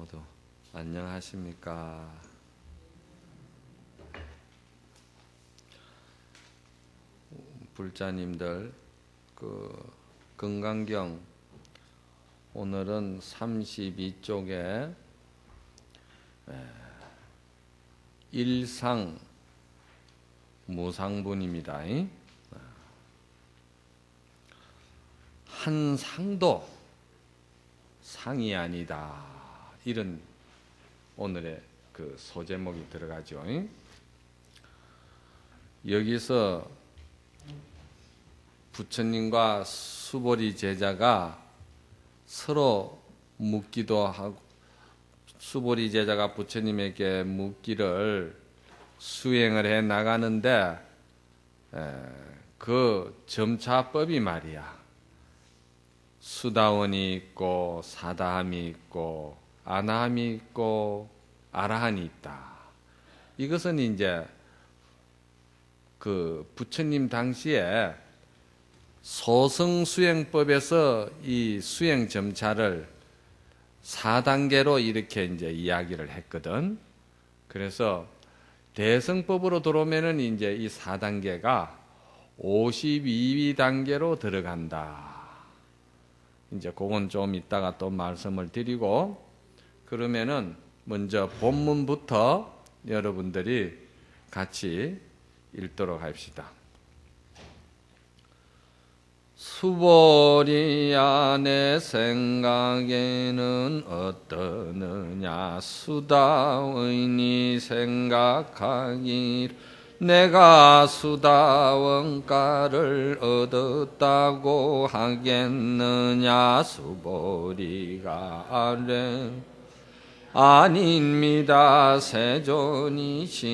모두 안녕하십니까? 불자님들, 건강경 오늘은 32쪽에 일상 무상분입니다. 한 상도 상이 아니다. 이런 오늘의 그 소제목이 들어가죠. 여기서 부처님과 수보리 제자가 서로 묻기도 하고, 수보리 제자가 부처님에게 묻기를 수행을 해 나가는데 그 점차법이 말이야, 수다원이 있고 사다함이 있고 아나함이 있고 아라한이 있다. 이것은 이제 그 부처님 당시에 소승수행법에서 이 수행 점차를 4단계로 이렇게 이제 이야기를 했거든. 그래서 대승법으로 들어오면은 이제 이 4단계가 52단계로 들어간다. 이제 그건 좀 이따가 또 말씀을 드리고, 그러면은 먼저 본문부터 여러분들이 같이 읽도록 합시다. 수보리야, 내 생각에는 어떠느냐? 수다원이 생각하기를 내가 수다원가를 얻었다고 하겠느냐? 수보리가 아래 아닙니다. 세존이시여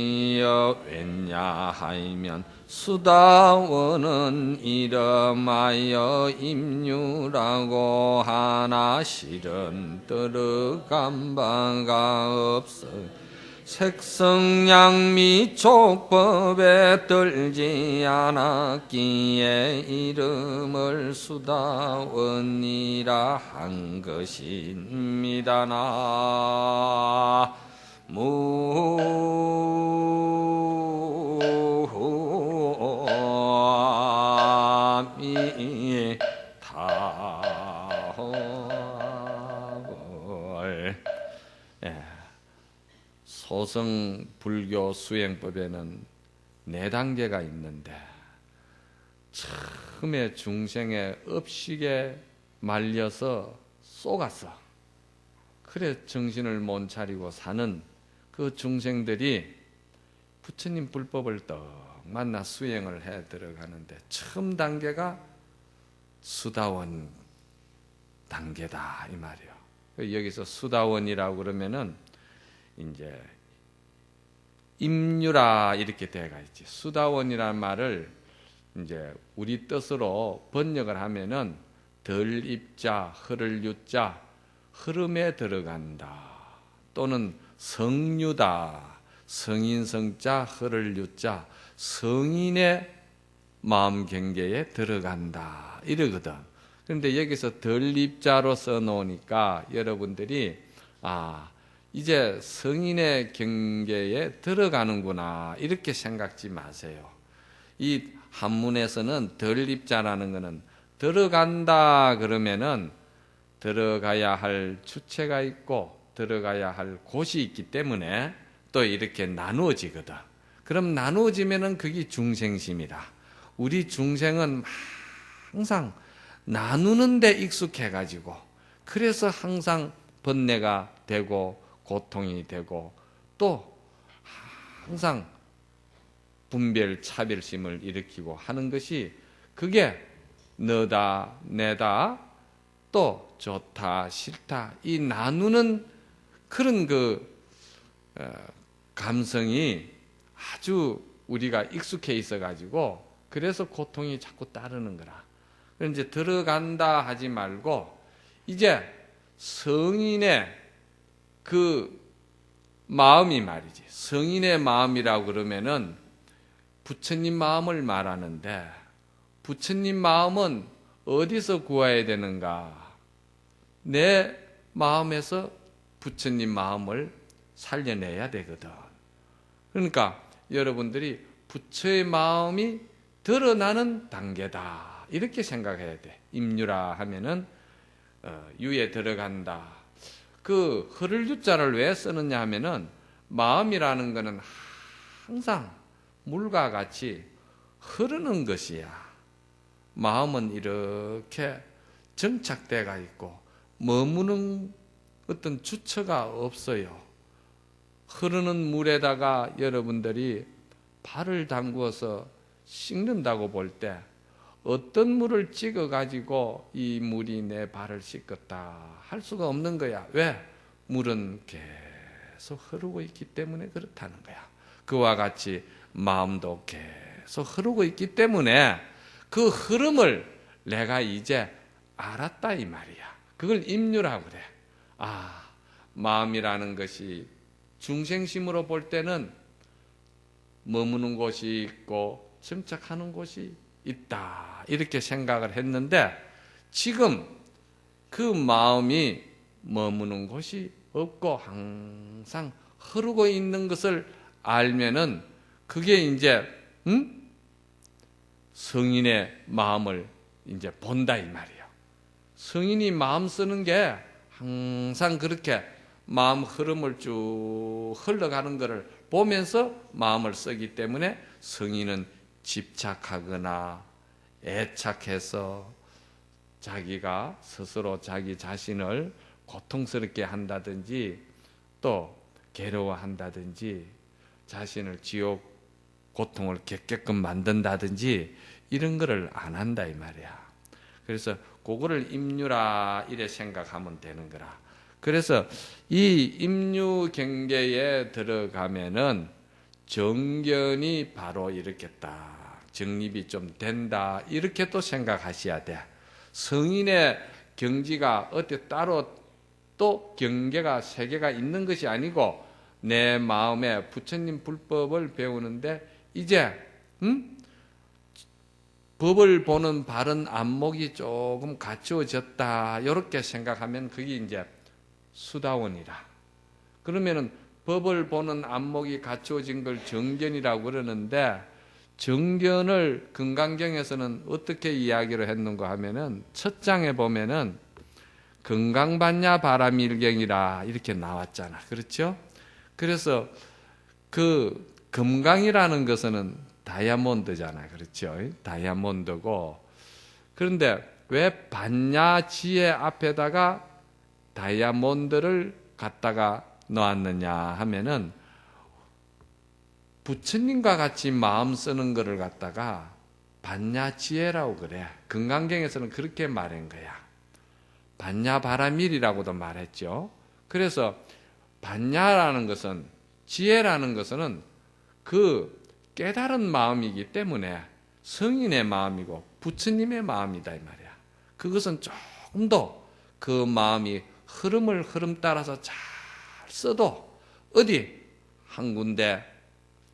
왜냐하면 수다원은 이름하여 임유라고 하나 실은 들어간 바가 없어 색성양미 족법에 들지 않았기에 이름을 수다원이라 한 것입니다. 소승 불교 수행법에는 4단계가 있는데, 처음에 중생의 업식에 말려서 쏘갔어. 그래 정신을 못 차리고 사는 그 중생들이 부처님 불법을 떡 만나 수행을 해 들어가는데, 처음 단계가 수다원 단계다 이 말이에요. 여기서 수다원이라고 그러면은 이제 임유라 이렇게 돼가 있지. 수다원이라는 말을 이제 우리 뜻으로 번역을 하면은 덜 입자, 흐를 유자, 흐름에 들어간다. 또는 성유다, 성인 성자, 흐를 유자, 성인의 마음 경계에 들어간다. 이러거든. 그런데 여기서 덜 입자로 써놓으니까 여러분들이 이제 성인의 경계에 들어가는구나 이렇게 생각지 마세요. 이 한문에서는 덜입자라는 것은 들어간다 그러면은 들어가야 할 주체가 있고 들어가야 할 곳이 있기 때문에 또 이렇게 나누어지거든. 그럼 나누어지면은 그게 중생심이다. 우리 중생은 항상 나누는 데 익숙해가지고 그래서 항상 번뇌가 되고 고통이 되고 또 항상 분별 차별심을 일으키고 하는 것이, 그게 너다 내다 또 좋다 싫다 이 나누는 그런 감성이 아주 우리가 익숙해 있어 가지고 그래서 고통이 자꾸 따르는 거라. 이제 들어간다 하지 말고 이제 성인의 그 마음이 말이지. 성인의 마음이라고 그러면은 부처님 마음을 말하는데, 부처님 마음은 어디서 구해야 되는가? 내 마음에서 부처님 마음을 살려내야 되거든. 그러니까 여러분들이 부처의 마음이 드러나는 단계다, 이렇게 생각해야 돼. 임유라 하면은 유에 들어간다. 그 흐를 유자를 왜 쓰느냐 하면은 마음이라는 거는 항상 물과 같이 흐르는 것이야. 마음은 이렇게 정착돼가 있고 머무는 어떤 주처가 없어요. 흐르는 물에다가 여러분들이 발을 담그어서 씻는다고 볼 때 어떤 물을 찍어 가지고 이 물이 내 발을 씻었다 할 수가 없는 거야. 왜? 물은 계속 흐르고 있기 때문에 그렇다는 거야. 그와 같이 마음도 계속 흐르고 있기 때문에 그 흐름을 내가 이제 알았다 이 말이야. 그걸 임유라고 그래. 마음이라는 것이 중생심으로 볼 때는 머무는 곳이 있고 정착하는 곳이 있다, 이렇게 생각을 했는데, 지금 그 마음이 머무는 곳이 없고 항상 흐르고 있는 것을 알면은 그게 이제 성인의 마음을 이제 본다 이 말이에요. 성인이 마음 쓰는 게 항상 그렇게 마음 흐름을 쭉 흘러가는 것을 보면서 마음을 쓰기 때문에 성인은 집착하거나 애착해서 자기가 스스로 자기 자신을 고통스럽게 한다든지 또 괴로워한다든지 자신을 지옥 고통을 겪게끔 만든다든지 이런 거를 안 한다 이 말이야. 그래서 그거를 임유라 이래 생각하면 되는 거라. 그래서 이 임유 경계에 들어가면은 정견이 바로 이렇게 딱 정립이 좀 된다, 이렇게 또 생각하셔야 돼. 성인의 경지가 어디 따로 또 경계가 세 개가 있는 것이 아니고 내 마음에 부처님 불법을 배우는데 이제 법을 보는 바른 안목이 조금 갖추어졌다, 이렇게 생각하면 그게 이제 수다원이라. 그러면은 법을 보는 안목이 갖추어진 걸 정견이라고 그러는데, 정견을 금강경에서는 어떻게 이야기를 했는가 하면은 첫 장에 보면은 건강반야 바라밀경이라 이렇게 나왔잖아. 그렇죠? 그래서 그 금강이라는 것은 다이아몬드잖아. 그렇죠? 다이아몬드고, 그런데 왜 반야지혜 앞에다가 다이아몬드를 갖다가 놓았느냐 하면은 부처님과 같이 마음 쓰는 것을 갖다가 반야지혜라고 그래. 금강경에서는 그렇게 말한 거야. 반야바라밀이라고도 말했죠. 그래서 반야라는 것은, 지혜라는 것은 그 깨달은 마음이기 때문에 성인의 마음이고 부처님의 마음이다 이 말이야. 그것은 조금 더 그 마음이 흐름 따라서 잘 써도 어디 한 군데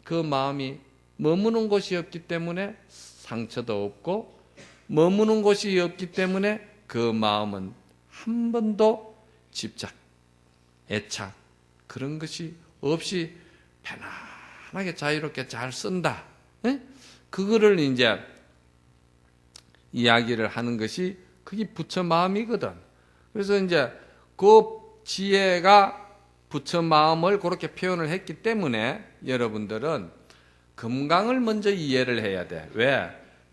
그 마음이 머무는 곳이 없기 때문에 상처도 없고, 머무는 곳이 없기 때문에 그 마음은 한 번도 집착, 애착 그런 것이 없이 편안하게 자유롭게 잘 쓴다. 에? 그거를 이제 이야기를 하는 것이 그게 부처 마음이거든. 그래서 이제 그 지혜가 부처 마음을 그렇게 표현을 했기 때문에 여러분들은 금강을 먼저 이해를 해야 돼. 왜?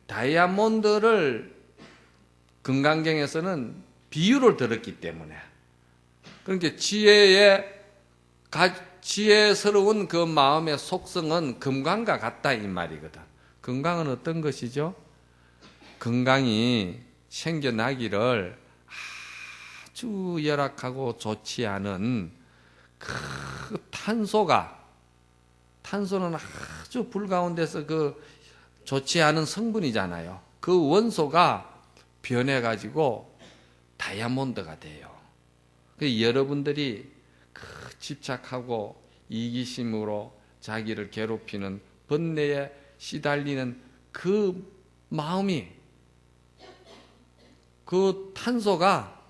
다이아몬드를 금강경에서는 비유를 들었기 때문에. 그러니까 지혜스러운 그 마음의 속성은 금강과 같다 이 말이거든. 금강은 어떤 것이죠? 금강이 생겨나기를 아주 열악하고 좋지 않은 그 탄소는 아주 불 가운데서 그 좋지 않은 성분이잖아요. 그 원소가 변해가지고 다이아몬드가 돼요. 여러분들이 그 집착하고 이기심으로 자기를 괴롭히는 번뇌에 시달리는 그 마음이, 그 탄소가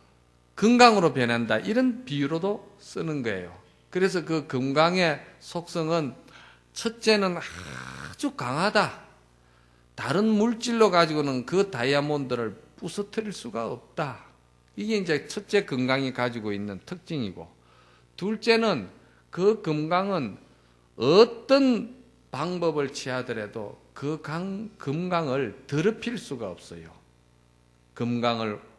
건강으로 변한다. 이런 비유로도 쓰는 거예요. 그래서 그 금강의 속성은 첫째는 아주 강하다. 다른 물질로 가지고는 그 다이아몬드를 부서뜨릴 수가 없다. 이게 이제 첫째 금강이 가지고 있는 특징이고, 둘째는 그 금강은 어떤 방법을 취하더라도 그 금강을 더럽힐 수가 없어요. 금강을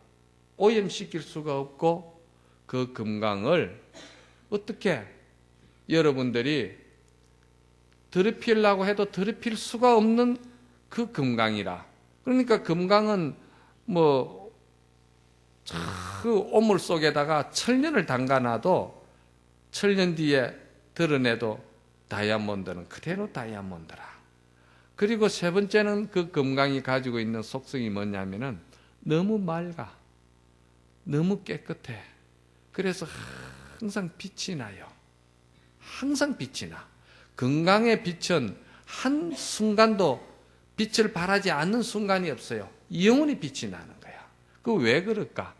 오염시킬 수가 없고, 그 금강을 어떻게 여러분들이 더럽히려고 해도 더럽힐 수가 없는 그 금강이라. 그러니까 금강은 그 오물 속에다가 천년을 담가놔도 천년 뒤에 드러내도 다이아몬드는 그대로 다이아몬드라. 그리고 세 번째는 그 금강이 가지고 있는 속성이 뭐냐면은 너무 맑아. 너무 깨끗해. 그래서 항상 빛이 나요. 항상 빛이 나. 금강의 빛은 한순간도 빛을 발하지 않는 순간이 없어요. 영원히 빛이 나는 거야. 그 왜 그럴까?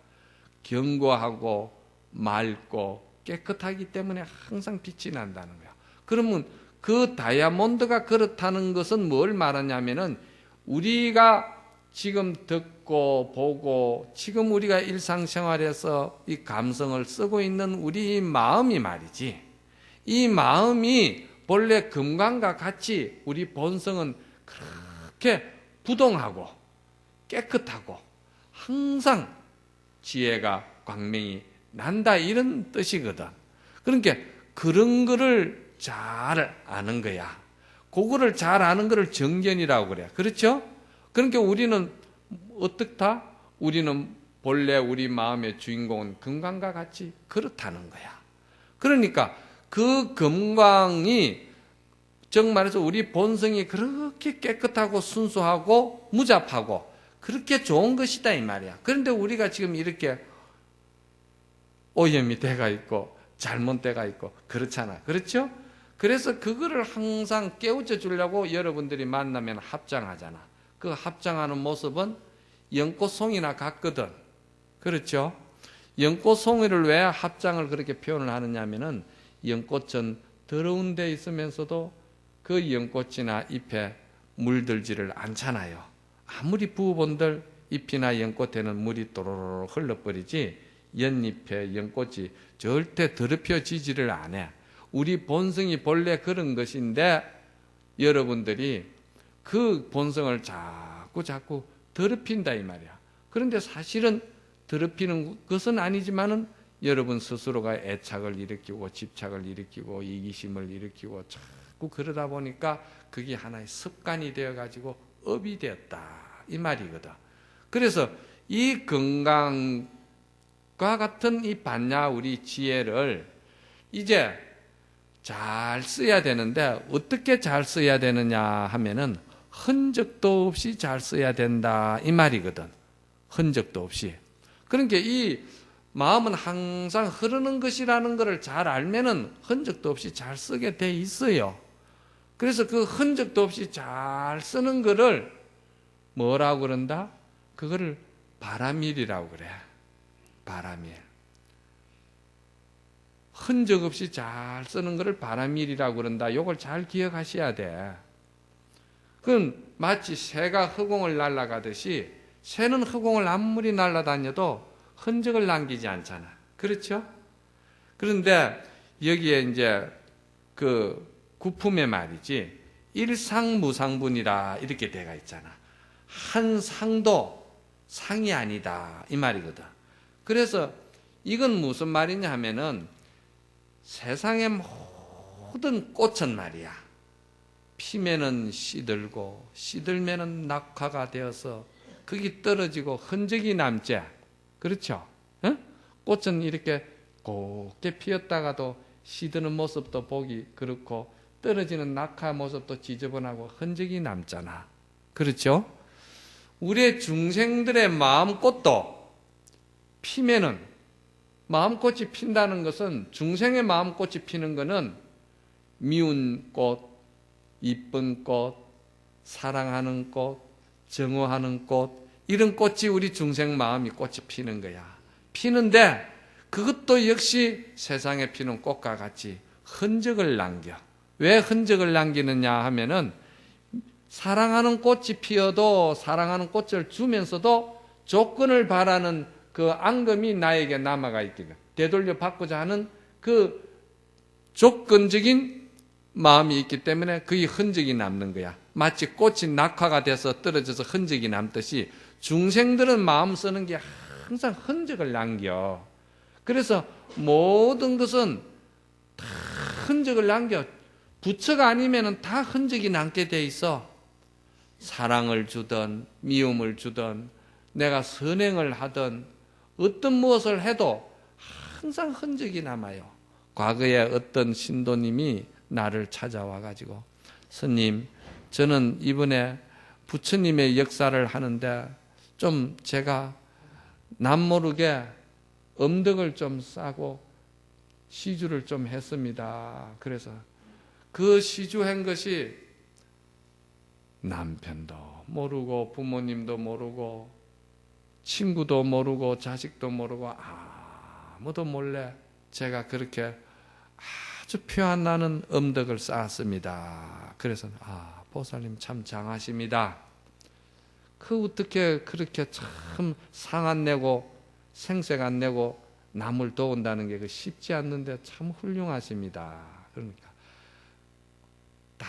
견고하고 맑고 깨끗하기 때문에 항상 빛이 난다는 거야. 그러면 그 다이아몬드가 그렇다는 것은 뭘 말하냐면은 우리가 지금 듣고 보고 지금 우리가 일상생활에서 이 감성을 쓰고 있는 우리 마음이 말이지, 이 마음이 본래 금강과 같이 우리 본성은 그렇게 부동하고 깨끗하고 항상 지혜가 광명이 난다, 이런 뜻이거든. 그러니까 그런 거를 잘 아는 거야. 그거를 잘 아는 거를 정견이라고 그래. 그렇죠? 그러니까 우리는 어떻다? 우리는 본래 우리 마음의 주인공은 금강과 같이 그렇다는 거야. 그러니까 그 금강이 정말해서 우리 본성이 그렇게 깨끗하고 순수하고 무잡하고 그렇게 좋은 것이다 이 말이야. 그런데 우리가 지금 이렇게 오염이 돼가 있고 잘못돼가 있고 그렇잖아. 그렇죠? 그래서 그거를 항상 깨우쳐 주려고 여러분들이 만나면 합장하잖아. 그 합장하는 모습은 연꽃송이나 같거든. 그렇죠? 연꽃송이를 왜 합장을 그렇게 표현을 하느냐면은 연꽃은 더러운 데 있으면서도 그 연꽃이나 잎에 물들지를 않잖아요. 아무리 부어본들 잎이나 연꽃에는 물이 또로로 흘러버리지 연잎에 연꽃이 절대 더럽혀지지를 않아. 우리 본성이 본래 그런 것인데 여러분들이 그 본성을 자꾸 더럽힌다 이 말이야. 그런데 사실은 더럽히는 것은 아니지만은 여러분 스스로가 애착을 일으키고 집착을 일으키고 이기심을 일으키고 자꾸 그러다 보니까 그게 하나의 습관이 되어가지고 업이 되었다 이 말이거든. 그래서 이 건강과 같은 이 반야 우리 지혜를 이제 잘 써야 되는데 어떻게 잘 써야 되느냐 하면은 흔적도 없이 잘 써야 된다 이 말이거든. 흔적도 없이. 그러니까 이 마음은 항상 흐르는 것이라는 것을 잘 알면은 흔적도 없이 잘 쓰게 돼 있어요. 그래서 그 흔적도 없이 잘 쓰는 거를 뭐라고 그런다? 그거를 바라밀이라고 그래. 바라밀. 흔적 없이 잘 쓰는 것을 바라밀이라고 그런다. 이걸 잘 기억하셔야 돼. 그건 마치 새가 허공을 날아가듯이 새는 허공을 아무리 날아다녀도 흔적을 남기지 않잖아. 그렇죠? 그런데 여기에 이제 그 구품의 말이지 일상무상분이라 이렇게 돼가 있잖아. 한 상도 상이 아니다 이 말이거든. 그래서 이건 무슨 말이냐 하면은 세상의 모든 꽃은 말이야 피면은 시들고 시들면은 낙화가 되어서 거기 떨어지고 흔적이 남지. 그렇죠? 응? 꽃은 이렇게 곱게 피었다가도 시드는 모습도 보기 그렇고 떨어지는 낙화 모습도 지저분하고 흔적이 남잖아. 그렇죠? 우리의 중생들의 마음꽃도 피면은 마음꽃이 핀다는 것은 중생의 마음꽃이 피는 것은 미운 꽃, 이쁜 꽃, 사랑하는 꽃, 정오하는 꽃 이런 꽃이 우리 중생 마음이 꽃이 피는 거야. 피는데 그것도 역시 세상에 피는 꽃과 같이 흔적을 남겨. 왜 흔적을 남기느냐 하면은 사랑하는 꽃이 피어도 사랑하는 꽃을 주면서도 조건을 바라는 그 앙금이 나에게 남아가 있기 때문에 되돌려 받고자 하는 그 조건적인 마음이 있기 때문에 그의 흔적이 남는 거야. 마치 꽃이 낙화가 돼서 떨어져서 흔적이 남듯이 중생들은 마음 쓰는 게 항상 흔적을 남겨. 그래서 모든 것은 다 흔적을 남겨. 부처가 아니면은 다 흔적이 남게 돼 있어. 사랑을 주든 미움을 주든 내가 선행을 하든 어떤 무엇을 해도 항상 흔적이 남아요. 과거에 어떤 신도님이 나를 찾아와 가지고 스님, 저는 이번에 부처님의 역사를 하는데 좀 제가 남모르게 엄덕을 좀 싸고 시주를 좀 했습니다. 그래서 그 시주한 것이 남편도 모르고 부모님도 모르고 친구도 모르고 자식도 모르고 아무도 몰래 제가 그렇게 아주 표 안 나는 엄덕을 쌓았습니다. 그래서 보살님 참 장하십니다. 그 어떻게 그렇게 참 상 안 내고 생색 안 내고 남을 도운다는 게 쉽지 않는데 참 훌륭하십니다. 그러니까 다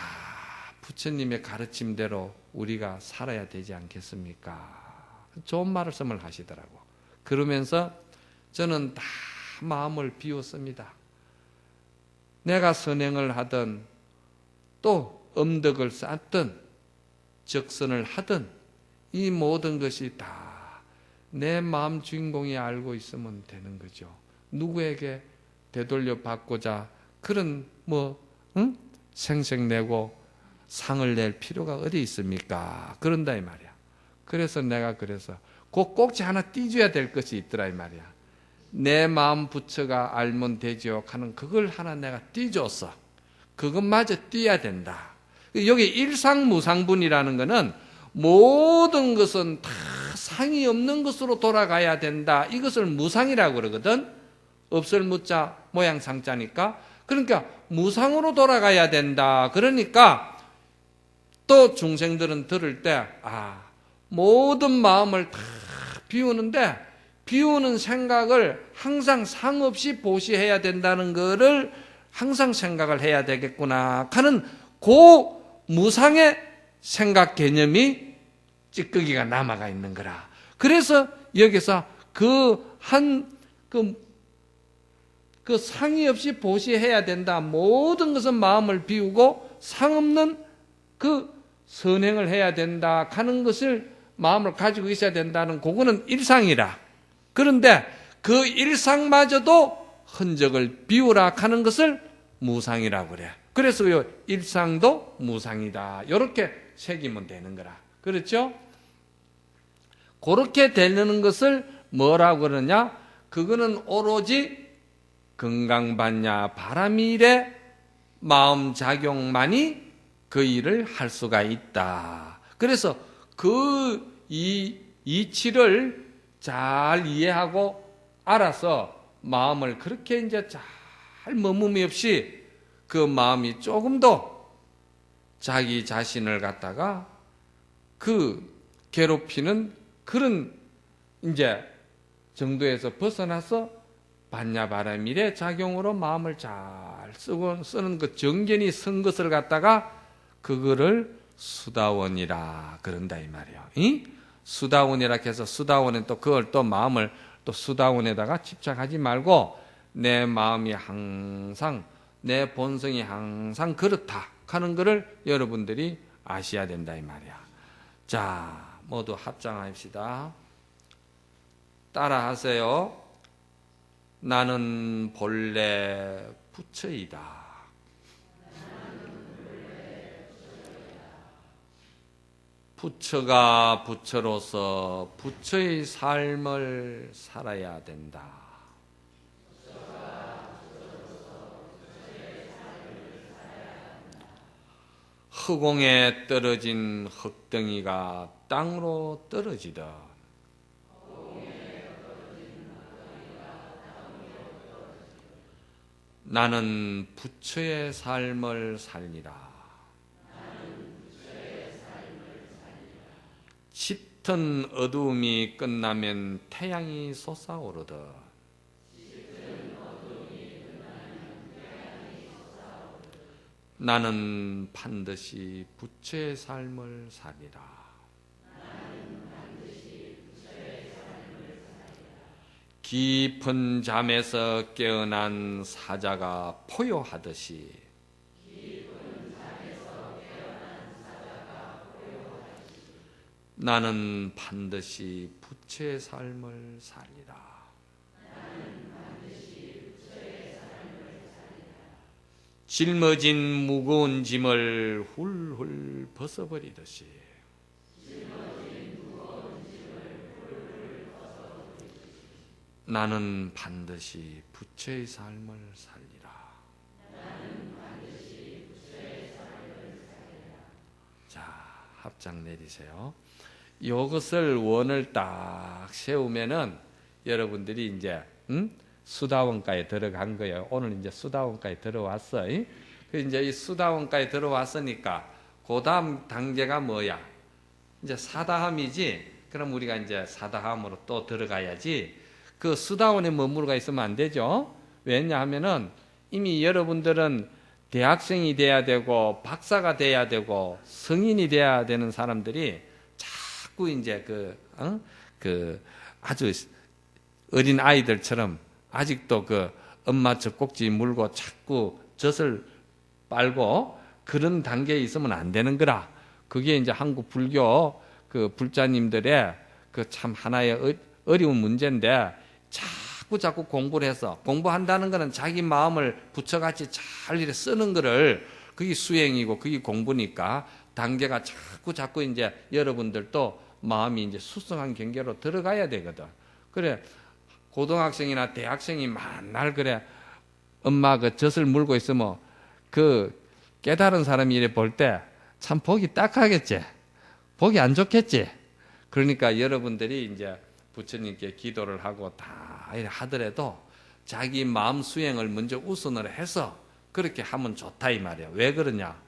부처님의 가르침대로 우리가 살아야 되지 않겠습니까? 좋은 말씀을 하시더라고. 그러면서 저는 다 마음을 비웠습니다. 내가 선행을 하든 또 엄덕을 쌓든 적선을 하든 이 모든 것이 다 내 마음 주인공이 알고 있으면 되는 거죠. 누구에게 되돌려 받고자 그런 생색내고 상을 낼 필요가 어디 있습니까? 그런다 이 말이야. 그래서 내가 그 꼭지 하나 띄줘야 될 것이 있더라 이 말이야. 내 마음 부처가 알면 되지요 하는 그걸 하나 내가 띄줬어. 그것마저 띄어야 된다. 여기 일상무상분이라는 것은 모든 것은 다 상이 없는 것으로 돌아가야 된다. 이것을 무상이라고 그러거든. 없을 무자 모양 상자니까. 그러니까 무상으로 돌아가야 된다. 그러니까 또 중생들은 들을 때 모든 마음을 다 비우는데 비우는 생각을 항상 상 없이 보시해야 된다는 것을 항상 생각을 해야 되겠구나 하는 그 무상의 생각 개념이 찌꺼기가 남아가 있는 거라. 그래서 여기서 그 상이 없이 보시해야 된다. 모든 것은 마음을 비우고 상 없는 그 선행을 해야 된다 하는 것을 마음을 가지고 있어야 된다는 그거는 일상이라. 그런데 그 일상마저도 흔적을 비우라 하는 것을 무상이라고 그래. 그래서 요 일상도 무상이다. 이렇게 새기면 되는 거라. 그렇죠? 그렇게 되는 것을 뭐라고 그러냐? 그거는 오로지 건강반야 바람일의 마음작용만이 그 일을 할 수가 있다. 그래서 그 이치를 잘 이해하고 알아서 마음을 그렇게 이제 잘 머무미 없이 그 마음이 조금 더 자기 자신을 갖다가 그 괴롭히는 그런 이제 정도에서 벗어나서 반야바라밀의 작용으로 마음을 잘 쓰는 그 정견이 쓴 것을 갖다가 그거를 수다원이라 그런다 이 말이에요. 수다원이라 해서 수다원은 또 그걸 또 마음을 또 수다원에다가 집착하지 말고 내 마음이 항상 내 본성이 항상 그렇다 하는 것을 여러분들이 아셔야 된다 이 말이야. 자, 모두 합장합시다. 따라 하세요. 나는 본래 부처이다. 부처가 부처로서 부처의 삶을 살아야 된다. 흑공에 떨어진 흙덩이가 땅으로 떨어지듯 나는 부처의 삶을 살리라. 짙은 어두움이 끝나면 태양이 솟아오르듯 나는 반드시 부처의 삶을 살리라. 깊은 잠에서 깨어난 사자가 포효하듯이 나는 반드시 부처의 삶을 살리라. 짊어진 무거운 짐을 훌훌 벗어버리듯이 나는 반드시 부처의 삶을 살리라. 자, 합장 내리세요. 이것을 원을 딱 세우면은 여러분들이 이제 수다원가에 들어간 거예요. 오늘 이제 수다원가에 들어왔어. 그 이제 이 수다원가에 들어왔으니까 그 다음 단계가 뭐야? 이제 사다함이지. 그럼 우리가 이제 사다함으로 또 들어가야지. 그 수다원에 머무르가 있으면 안 되죠. 왜냐하면은 이미 여러분들은 대학생이 돼야 되고 박사가 돼야 되고 성인이 돼야 되는 사람들이 자꾸 이제 그 아주 어린 아이들처럼 아직도 그 엄마 젖꼭지 물고 자꾸 젖을 빨고 그런 단계에 있으면 안 되는 거라. 그게 이제 한국 불교 그 불자님들의 그 참 하나의 어려운 문제인데 자꾸 공부를 해서 공부한다는 거는 자기 마음을 부처같이 잘 이렇게 쓰는 거를 그게 수행이고 그게 공부니까 단계가 자꾸 이제 여러분들도 마음이 이제 수성한 경계로 들어가야 되거든. 그래 고등학생이나 대학생이 만날 그래 엄마 그 젖을 물고 있으면 그 깨달은 사람이 이래 볼 때 참 보기 딱하겠지. 보기 안 좋겠지. 그러니까 여러분들이 이제 부처님께 기도를 하고 다 하더라도 자기 마음 수행을 먼저 우선을 해서 그렇게 하면 좋다 이 말이야. 왜 그러냐?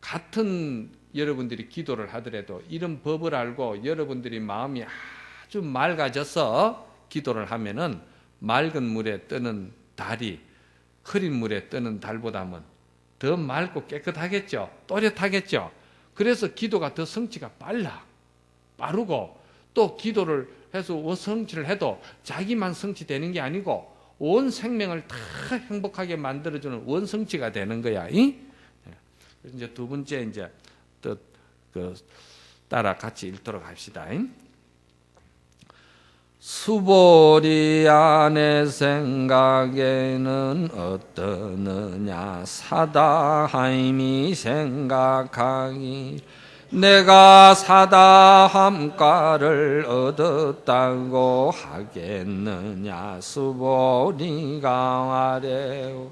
같은 여러분들이 기도를 하더라도 이런 법을 알고 여러분들이 마음이 아주 맑아져서 기도를 하면은 맑은 물에 뜨는 달이 흐린 물에 뜨는 달보다는 더 맑고 깨끗하겠죠. 또렷하겠죠. 그래서 기도가 더 성취가 빠르고 또 기도를 해서 성취를 해도 자기만 성취되는 게 아니고 온 생명을 다 행복하게 만들어주는 원 성취가 되는 거야. 이제 두 번째 이제 또 그 따라 같이 읽도록 합시다. 수보리 안의 생각에는 어떠느냐 사다하임이 생각하기 내가 사다함가를 얻었다고 하겠느냐 수보리가 아래오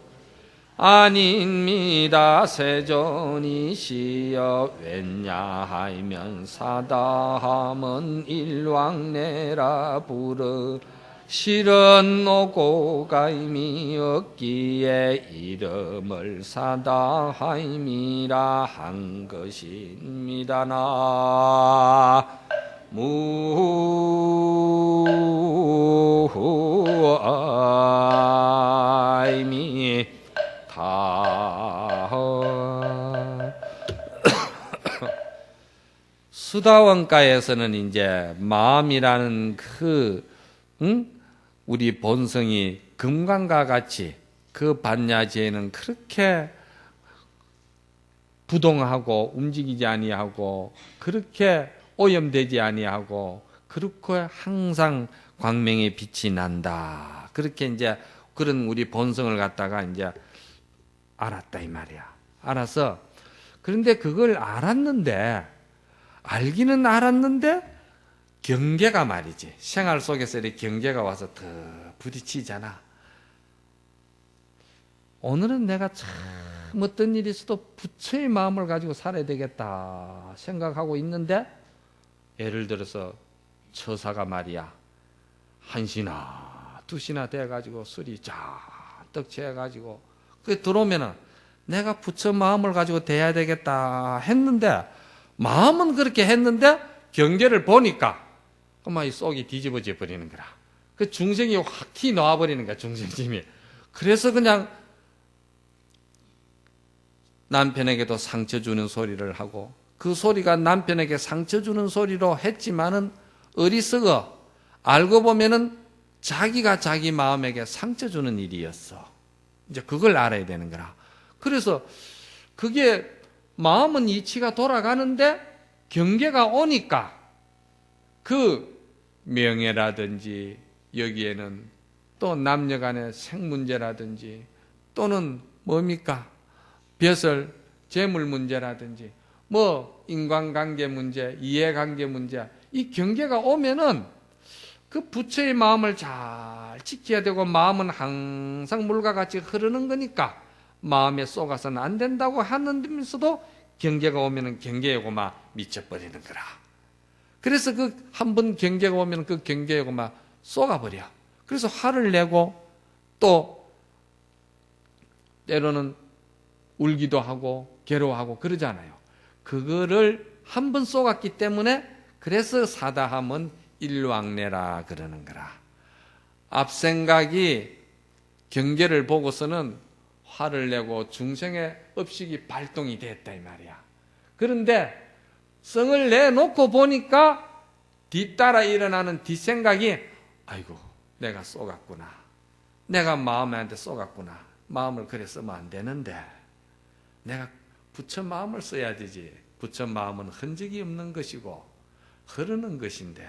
아닙니다 세존이시여 왜냐하면 사다함은 일왕내라 부르 실은 오고가 이미 없기에 이름을 사다함이라 한 것입니다. 무아이미 수다원가에서는 이제 마음이라는 우리 본성이 금강과 같이 그 반야지에는 그렇게 부동하고 움직이지 아니하고 그렇게 오염되지 아니하고 그렇게 항상 광명의 빛이 난다. 그렇게 이제 그런 우리 본성을 갖다가 이제 알았다 이 말이야. 알아서 그런데 그걸 알기는 알았는데 경계가 말이지. 생활 속에서 이렇게 경계가 와서 더 부딪히잖아. 오늘은 내가 참 어떤 일이 있어도 부처의 마음을 가지고 살아야 되겠다 생각하고 있는데 예를 들어서 처사가 말이야 1시나 2시나 돼가지고 술이 떡 취해가지고 그 들어오면은 내가 부처 마음을 가지고 대해야 되겠다 했는데 마음은 그렇게 했는데 경계를 보니까 그만 이 속이 뒤집어져 버리는 거라. 그 중생이 확 튀 나와 버리는 거야, 중생심이. 그래서 그냥 남편에게도 상처 주는 소리를 하고 그 소리가 남편에게 상처 주는 소리로 했지만은 어리석어. 알고 보면은 자기가 자기 마음에게 상처 주는 일이었어. 이제 그걸 알아야 되는 거라. 그래서 그게 마음은 이치가 돌아가는데 경계가 오니까 그 명예라든지 여기에는 또 남녀간의 생문제라든지 또는 뭡니까? 벼슬, 재물 문제라든지 뭐 인간관계 문제, 이해관계 문제 이 경계가 오면은 그 부처의 마음을 잘 지켜야 되고 마음은 항상 물과 같이 흐르는 거니까 마음에 쏘가서는 안 된다고 하는데면서도 경계가 오면은 경계에고만 미쳐버리는 거라. 그래서 그 한 번 경계가 오면 그 경계에고만 쏘가버려. 그래서 화를 내고 또 때로는 울기도 하고 괴로워하고 그러잖아요. 그거를 한 번 쏘갔기 때문에 그래서 사다함은 일왕래라 그러는 거라. 앞생각이 경계를 보고서는 화를 내고 중생의 업식이 발동이 됐다 이 말이야. 그런데 성을 내놓고 보니까 뒤따라 일어나는 뒷생각이 아이고 내가 쏘갔구나. 내가 마음한테 쏘갔구나. 마음을 그래 쓰면 안 되는데 내가 부처 마음을 써야 되지. 부처 마음은 흔적이 없는 것이고 흐르는 것인데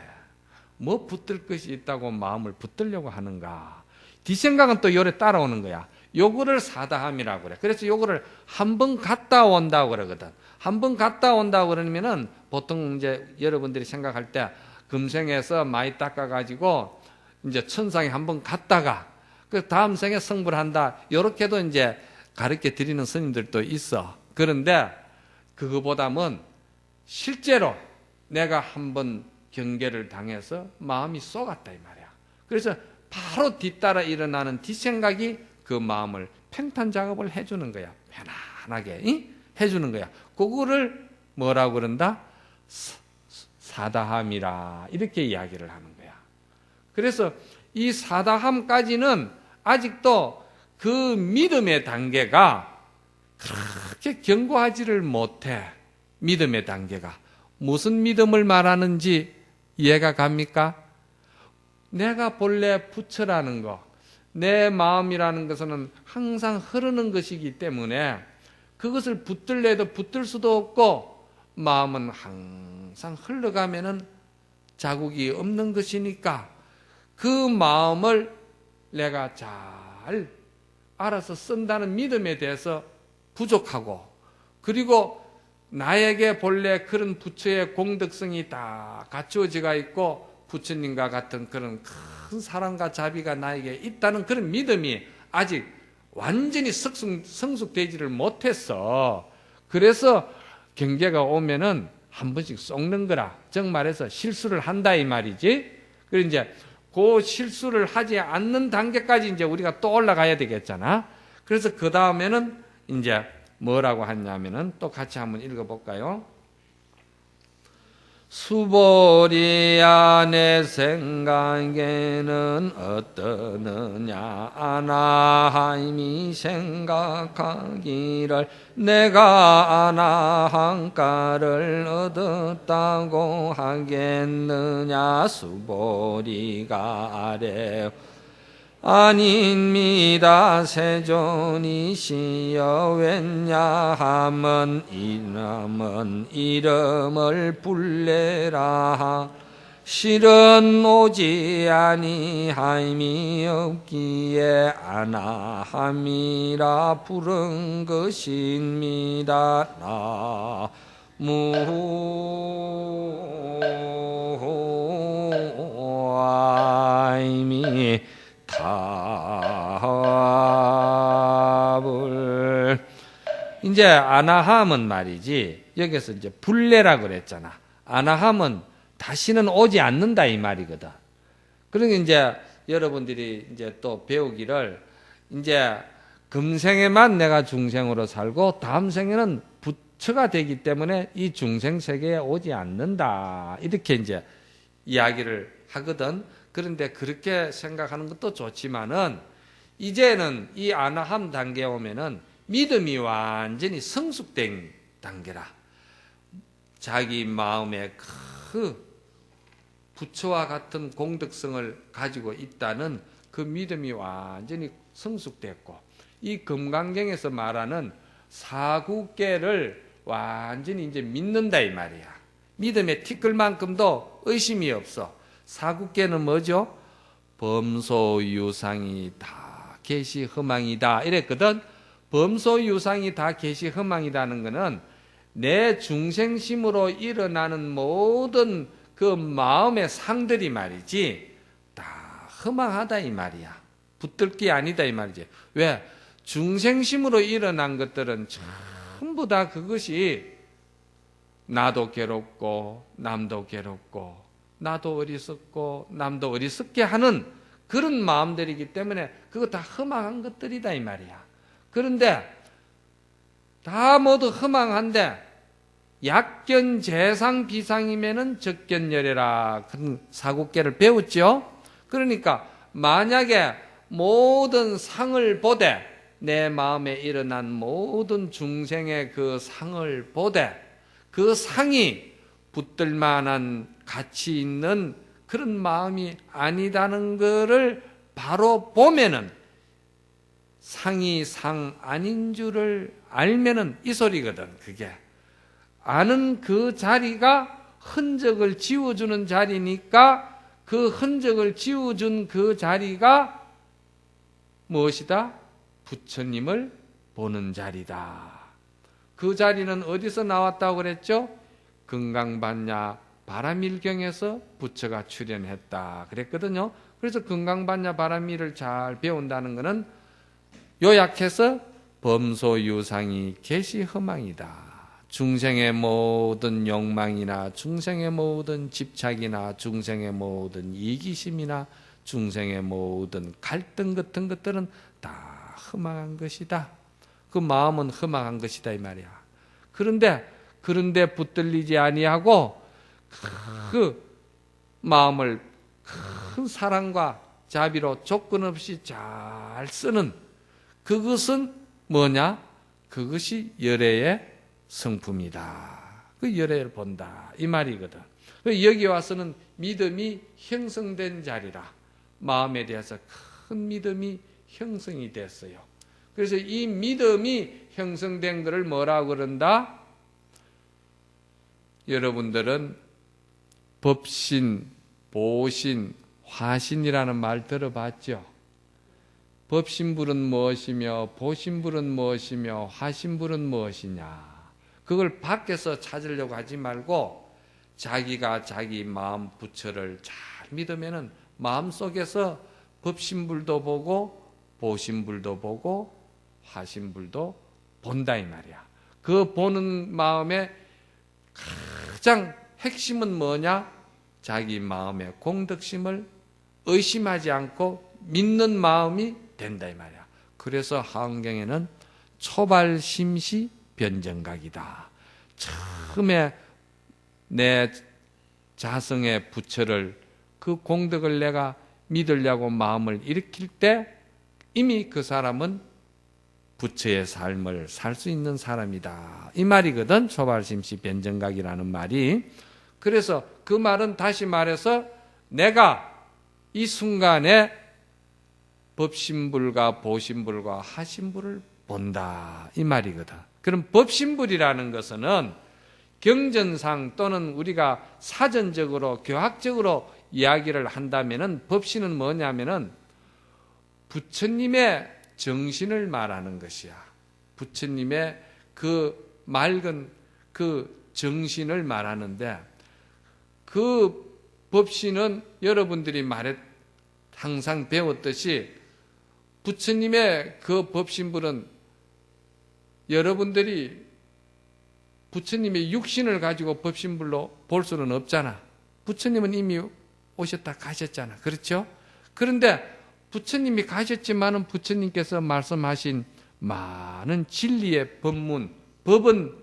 뭐 붙들 것이 있다고 마음을 붙들려고 하는가. 뒷생각은 또 요래 따라오는 거야. 요거를 사다함이라고 그래. 그래서 요거를 한 번 갔다 온다고 그러거든. 한 번 갔다 온다고 그러면은 보통 이제 여러분들이 생각할 때 금생에서 많이 닦아가지고 이제 천상에 한 번 갔다가 그 다음 생에 성불 한다. 요렇게도 이제 가르쳐 드리는 스님들도 있어. 그런데 그거보다는 실제로 내가 한 번 경계를 당해서 마음이 쏘갔다 이 말이야. 그래서 바로 뒤따라 일어나는 뒷생각이 그 마음을 팽탄 작업을 해주는 거야. 편안하게 해주는 거야. 그거를 뭐라고 그런다? 사다함이라 이렇게 이야기를 하는 거야. 그래서 이 사다함까지는 아직도 그 믿음의 단계가 그렇게 견고하지를 못해. 믿음의 단계가. 무슨 믿음을 말하는지 이해가 갑니까? 내가 본래 부처라는 거, 내 마음이라는 것은 항상 흐르는 것이기 때문에 그것을 붙들래도 붙들 수도 없고 마음은 항상 흘러가면은 자국이 없는 것이니까 그 마음을 내가 잘 알아서 쓴다는 믿음에 대해서 부족하고 그리고 나에게 본래 그런 부처의 공덕성이 다 갖추어지가 있고 부처님과 같은 그런 큰 사랑과 자비가 나에게 있다는 그런 믿음이 아직 완전히 성숙되지를 못했어. 그래서 경계가 오면은 한 번씩 썩는 거라. 정말해서 실수를 한다 이 말이지. 그리고 이제 그 실수를 하지 않는 단계까지 이제 우리가 또 올라가야 되겠잖아. 그래서 그 다음에는 이제 뭐라고 하냐면은 또 같이 한번 읽어볼까요? 수보리야 내 생각에는 어떠느냐 아나하임이 생각하기를 내가 아나한가를 얻었다고 하겠느냐 수보리가 아래 아닙니다. 세존이시여 웬야함은 이름을 불레라 실은 오지 아니함이 없기에 아나함이라 부른 것입니다. 나무아이미 답을 이제 아나함은 말이지 여기서 이제 불례라 그랬잖아. 아나함은 다시는 오지 않는다 이 말이거든. 그러니까 이제 여러분들이 이제 또 배우기를 이제 금생에만 내가 중생으로 살고 다음 생에는 부처가 되기 때문에 이 중생 세계에 오지 않는다. 이렇게 이제 이야기를 하거든. 그런데 그렇게 생각하는 것도 좋지만은 이제는 이 아나함 단계에 오면은 믿음이 완전히 성숙된 단계라. 자기 마음에 그 부처와 같은 공덕성을 가지고 있다는 그 믿음이 완전히 성숙됐고, 이 금강경에서 말하는 사구계를 완전히 이제 믿는다 이 말이야. 믿음의 티끌만큼도 의심이 없어. 사구계는 뭐죠? 범소유상이 다 계시허망이다 이랬거든. 범소유상이 다 계시허망이라는 것은 내 중생심으로 일어나는 모든 그 마음의 상들이 말이지 다 허망하다 이 말이야. 붙들 게 아니다 이 말이지. 왜? 중생심으로 일어난 것들은 전부 다 그것이 나도 괴롭고 남도 괴롭고 나도 어리석고 남도 어리석게 하는 그런 마음들이기 때문에 그거 다 허망한 것들이다 이 말이야. 그런데 다 모두 허망한데 약견 재상 비상이면은 적견열애라 그런 사구계를 배웠죠. 그러니까 만약에 모든 상을 보되 내 마음에 일어난 모든 중생의 그 상을 보되 그 상이 붙들 만한 가치 있는 그런 마음이 아니다는 것을 바로 보면은 상이 상 아닌 줄을 알면은 이 소리거든. 그게 아는 그 자리가 흔적을 지워주는 자리니까 그 흔적을 지워준 그 자리가 무엇이다? 부처님을 보는 자리다. 그 자리는 어디서 나왔다고 그랬죠? 금강반야 바라밀경에서 부처가 출현했다 그랬거든요. 그래서 금강반야 바라밀을 잘 배운다는 것은 요약해서 범소유상이 계시허망이다. 중생의 모든 욕망이나 중생의 모든 집착이나 중생의 모든 이기심이나 중생의 모든 갈등 같은 것들은 다 허망한 것이다. 그 마음은 허망한 것이다 이 말이야. 그런데 붙들리지 아니하고 그 마음을 큰 사랑과 자비로 조건 없이 잘 쓰는 그것은 뭐냐? 그것이 열애의 성품이다. 그 열애를 본다 이 말이거든. 여기 와서는 믿음이 형성된 자리라. 마음에 대해서 큰 믿음이 형성이 됐어요. 그래서 이 믿음이 형성된 것을 뭐라고 그런다? 여러분들은 법신, 보신, 화신이라는 말 들어봤죠? 법신불은 무엇이며 보신불은 무엇이며 화신불은 무엇이냐? 그걸 밖에서 찾으려고 하지 말고 자기가 자기 마음 부처를 잘 믿으면은 마음속에서 법신불도 보고 보신불도 보고 화신불도 본다 이 말이야. 그 보는 마음의 가장 핵심은 뭐냐? 자기 마음의 공덕심을 의심하지 않고 믿는 마음이 된다 이 말이야. 그래서 하은경에는 초발심시 변정각이다. 처음에 내 자성의 부처를 그 공덕을 내가 믿으려고 마음을 일으킬 때 이미 그 사람은 부처의 삶을 살 수 있는 사람이다. 이 말이거든. 초발심시 변정각이라는 말이. 그래서 그 말은 다시 말해서 내가 이 순간에 법신불과 보신불과 하신불을 본다. 이 말이거든. 그럼 법신불이라는 것은 경전상 또는 우리가 사전적으로 교학적으로 이야기를 한다면은 법신은 뭐냐면은 부처님의 정신을 말하는 것이야. 부처님의 그 맑은 그 정신을 말하는데 그 법신은 여러분들이 항상 배웠듯이 부처님의 그 법신불은 여러분들이 부처님의 육신을 가지고 법신불로 볼 수는 없잖아. 부처님은 이미 오셨다 가셨잖아. 그렇죠? 그런데 부처님이 가셨지만은 부처님께서 말씀하신 많은 진리의 법은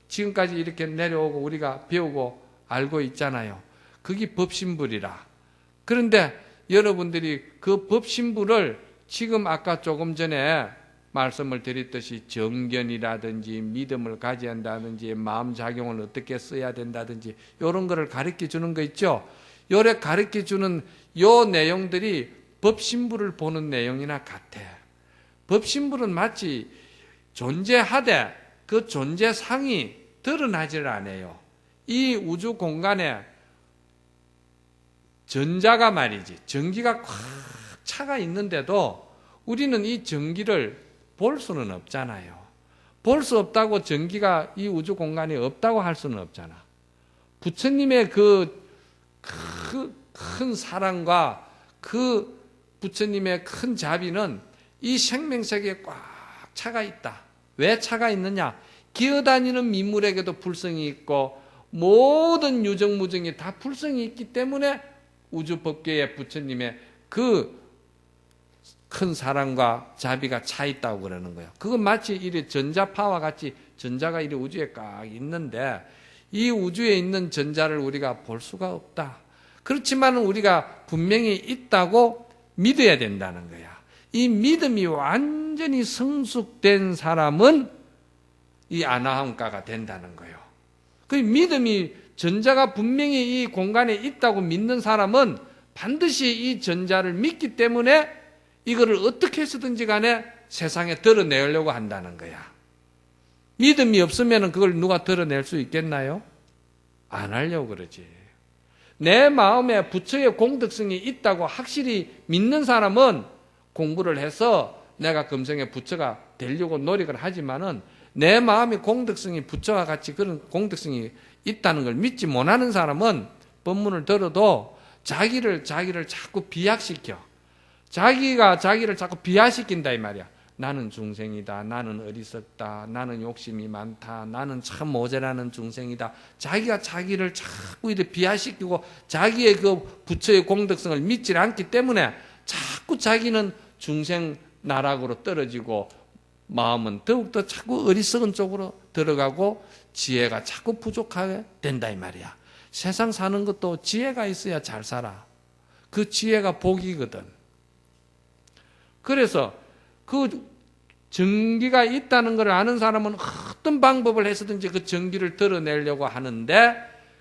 지금까지 이렇게 내려오고 우리가 배우고 알고 있잖아요. 그게 법신불이라. 그런데 여러분들이 그 법신불을 지금 아까 조금 전에 말씀을 드렸듯이 정견이라든지 믿음을 가져야 한다든지 마음작용을 어떻게 써야 된다든지 이런 거를 가르쳐 주는 거 있죠. 요래 가르쳐 주는 요 내용들이 법신불을 보는 내용이나 같아. 법신불은 마치 존재하되 그 존재상이 드러나질 않아요. 이 우주 공간에 전자가 말이지, 전기가 꽉 차가 있는데도 우리는 이 전기를 볼 수는 없잖아요. 볼 수 없다고 전기가 이 우주 공간에 없다고 할 수는 없잖아. 부처님의 그 큰 사랑과 그 부처님의 큰 자비는 이 생명세계에 꽉 차가 있다. 왜 차가 있느냐? 기어다니는 민물에게도 불성이 있고 모든 유정무정이 다 불성이 있기 때문에 우주법계의 부처님의 그 큰 사랑과 자비가 차 있다고 그러는 거예요. 그건 마치 이래 전자파와 같이 전자가 이래 우주에 꽉 있는데 이 우주에 있는 전자를 우리가 볼 수가 없다. 그렇지만 우리가 분명히 있다고 믿어야 된다는 거야. 이 믿음이 완전히 성숙된 사람은 이 아나함가가 된다는 거예요. 그 믿음이 전자가 분명히 이 공간에 있다고 믿는 사람은 반드시 이 전자를 믿기 때문에 이거를 어떻게 해서든지 간에 세상에 드러내려고 한다는 거야. 믿음이 없으면 그걸 누가 드러낼 수 있겠나요? 안 하려고 그러지. 내 마음에 부처의 공덕성이 있다고 확실히 믿는 사람은 공부를 해서 내가 금생에 부처가 되려고 노력을 하지만은 내 마음의 공덕성이 부처와 같이 그런 공덕성이 있다는 걸 믿지 못하는 사람은 법문을 들어도 자기를 자꾸 비약시켜. 자기가 자기를 자꾸 비하시킨다 이 말이야. 나는 중생이다. 나는 어리석다. 나는 욕심이 많다. 나는 참 모자라는 중생이다. 자기가 자기를 자꾸 이렇게 비하시키고 자기의 그 부처의 공덕성을 믿지 않기 때문에 자꾸 자기는 중생 나락으로 떨어지고 마음은 더욱더 자꾸 어리석은 쪽으로 들어가고 지혜가 자꾸 부족하게 된다 이 말이야. 세상 사는 것도 지혜가 있어야 잘 살아. 그 지혜가 복이거든. 그래서 그 전기가 있다는 걸 아는 사람은 어떤 방법을 해서든지 그 전기를 드러내려고 하는데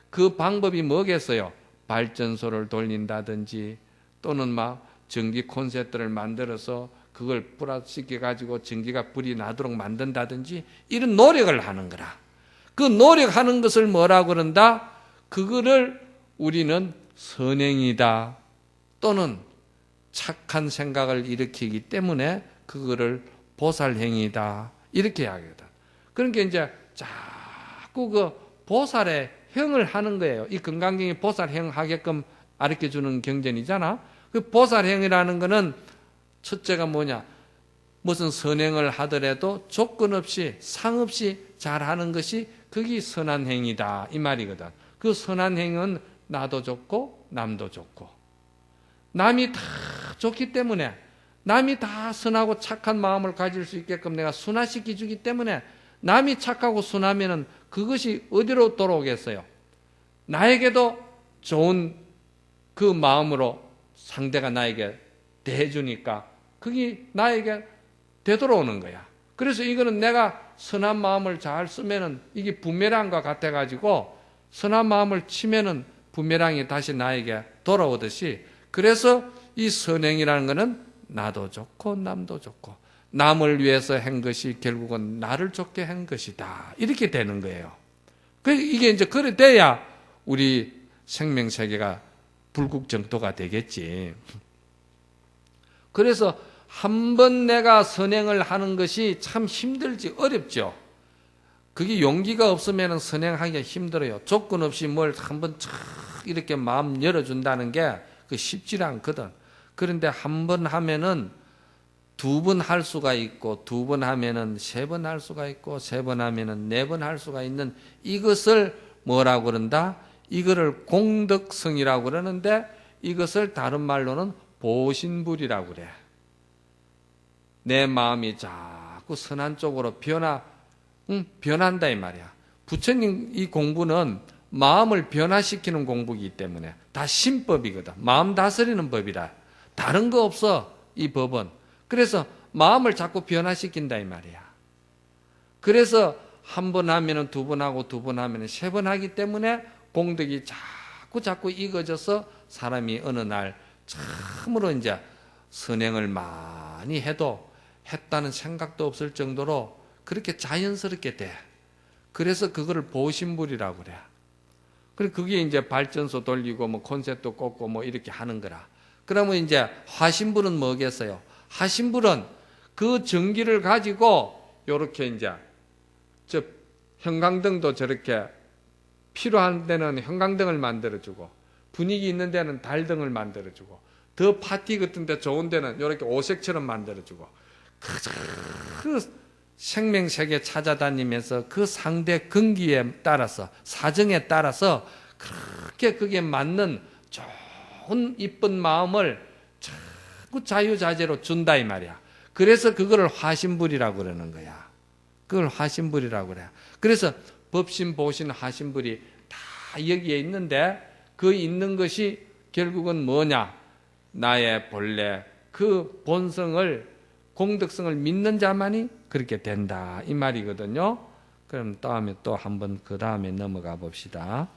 그 방법이 뭐겠어요? 발전소를 돌린다든지 또는 막 전기 콘센트를 만들어서 그걸 불화시켜 가지고 전기가 불이 나도록 만든다든지 이런 노력을 하는 거라. 그 노력하는 것을 뭐라고 그런다? 그거를 우리는 선행이다 또는 착한 생각을 일으키기 때문에 그거를 보살행위다 이렇게 이야기하거든. 그러니까 이제 자꾸 그 보살의 행을 하는 거예요. 이 금강경이 보살행 하게끔 가르쳐주는 경전이잖아. 그 보살행이라는 거는 첫째가 뭐냐? 무슨 선행을 하더라도 조건 없이 상 없이 잘하는 것이 그게 선한 행위다 이 말이거든. 그 선한 행은 나도 좋고 남도 좋고 남이 다 좋기 때문에 남이 다 선하고 착한 마음을 가질 수 있게끔 내가 순화시켜 주기 때문에 남이 착하고 순하면은 그것이 어디로 돌아오겠어요? 나에게도 좋은 그 마음으로 상대가 나에게 대해주니까 그게 나에게 되돌아오는 거야. 그래서 이거는 내가 선한 마음을 잘 쓰면은 이게 부메랑과 같아가지고 선한 마음을 치면은 부메랑이 다시 나에게 돌아오듯이 그래서 이 선행이라는 것은 나도 좋고 남도 좋고 남을 위해서 한 것이 결국은 나를 좋게 한 것이다. 이렇게 되는 거예요. 이게 이제 그래 돼야 우리 생명세계가 불국정토가 되겠지. 그래서 한번 내가 선행을 하는 것이 참 힘들지 어렵죠. 그게 용기가 없으면 선행하기가 힘들어요. 조건 없이 뭘 한번 촥 이렇게 마음 열어준다는 게 그 쉽지 않거든. 그런데 한 번 하면은 두 번 할 수가 있고 두 번 하면은 세 번 할 수가 있고 세 번 하면은 네 번 할 수가 있는 이것을 뭐라고 그런다? 이거를 공덕성이라고 그러는데 이것을 다른 말로는 보신불이라고 그래. 내 마음이 자꾸 선한 쪽으로 변한다 이 말이야. 부처님 이 공부는 마음을 변화시키는 공부이기 때문에 다 신법이거든. 마음 다스리는 법이라. 다른 거 없어 이 법은. 그래서 마음을 자꾸 변화시킨다 이 말이야. 그래서 한 번 하면은 두 번 하고 두 번 하면은 세 번 하기 때문에 공덕이 자꾸 익어져서 사람이 어느 날 참으로 이제 선행을 많이 해도 했다는 생각도 없을 정도로 그렇게 자연스럽게 돼. 그래서 그거를 보신불이라고 그래. 그리고 그게 이제 발전소 돌리고 뭐 콘센트 꽂고 뭐 이렇게 하는 거라. 그러면 이제 화신불은 뭐겠어요? 화신불은 그 전기를 가지고 요렇게 이제 저 형광등도 저렇게 필요한 데는 형광등을 만들어주고 분위기 있는 데는 달등을 만들어주고 더 파티 같은 데 좋은 데는 이렇게 오색처럼 만들어주고 그 생명세계 찾아다니면서 그 상대 근기에 따라서 사정에 따라서 그렇게 그게 맞는 좋은 이쁜 마음을 자꾸 자유자재로 준다 이 말이야. 그래서 그거를 화신불이라고 그러는 거야. 그걸 화신불이라고 그래. 그래서 법신, 보신, 화신불이 다 여기에 있는데 그 있는 것이 결국은 뭐냐? 나의 본래 그 본성을 공덕성을 믿는 자만이 그렇게 된다 이 말이거든요. 그럼 다음에 또 한번 그 다음에 넘어가 봅시다.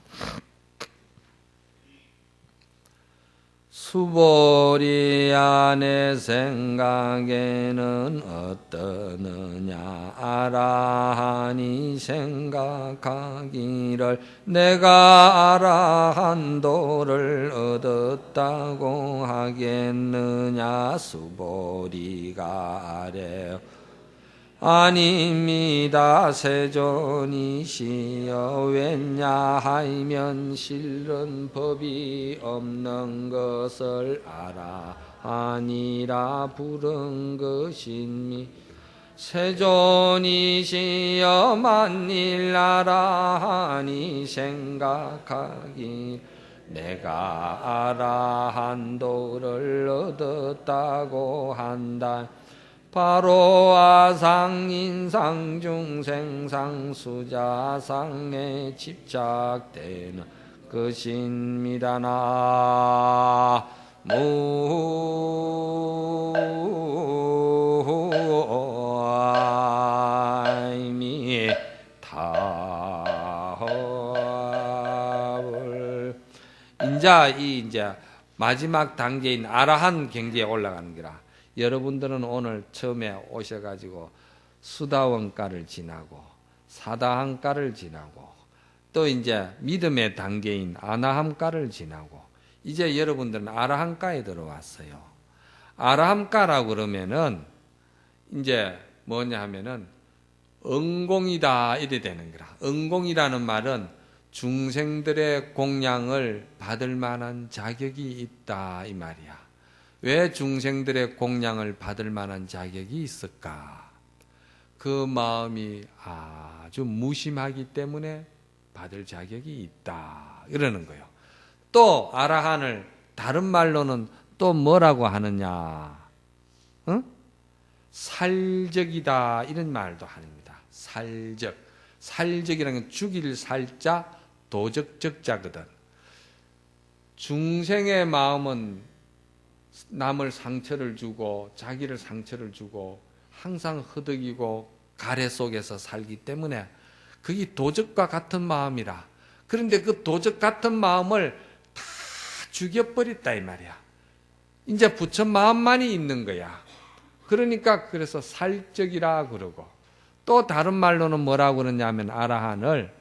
수보리 안의 생각에는 어떠느냐 아라하니 생각하기를 내가 아라한도를 얻었다고 하겠느냐 수보리가 아래요 아닙니다. 세존이시여 웬냐하면 실은 법이 없는 것을 아라하니라 부른 것이니 세존이시여 만일 아라하니 생각하기 내가 아라한도를 얻었다고 한다. 바로 아상인상 중생상 수자상에 집착되는 것입니다. 나무아미타불 이제 마지막 단계인 아라한 경지에 올라가는 거라. 여러분들은 오늘 처음에 오셔가지고 수다원가를 지나고 사다함가를 지나고 또 이제 믿음의 단계인 아나함가를 지나고 이제 여러분들은 아라함가에 들어왔어요. 아라함가라고 그러면은 이제 뭐냐 하면은 응공이다 이래 되는 거라. 응공이라는 말은 중생들의 공양을 받을 만한 자격이 있다 이 말이야. 왜 중생들의 공양을 받을 만한 자격이 있을까? 그 마음이 아주 무심하기 때문에 받을 자격이 있다 이러는 거예요. 또 아라한을 다른 말로는 또 뭐라고 하느냐? 살적이다 이런 말도 합니다. 살적. 살적이라는 건 죽일 살자 도적적자거든. 중생의 마음은 남을 상처를 주고 자기를 상처를 주고 항상 허덕이고 가래 속에서 살기 때문에 그게 도적과 같은 마음이라. 그런데 그 도적 같은 마음을 다 죽여버렸다 이 말이야. 이제 부처 마음만이 있는 거야. 그러니까 그래서 살적이라 그러고 또 다른 말로는 뭐라고 그러냐면 아라한을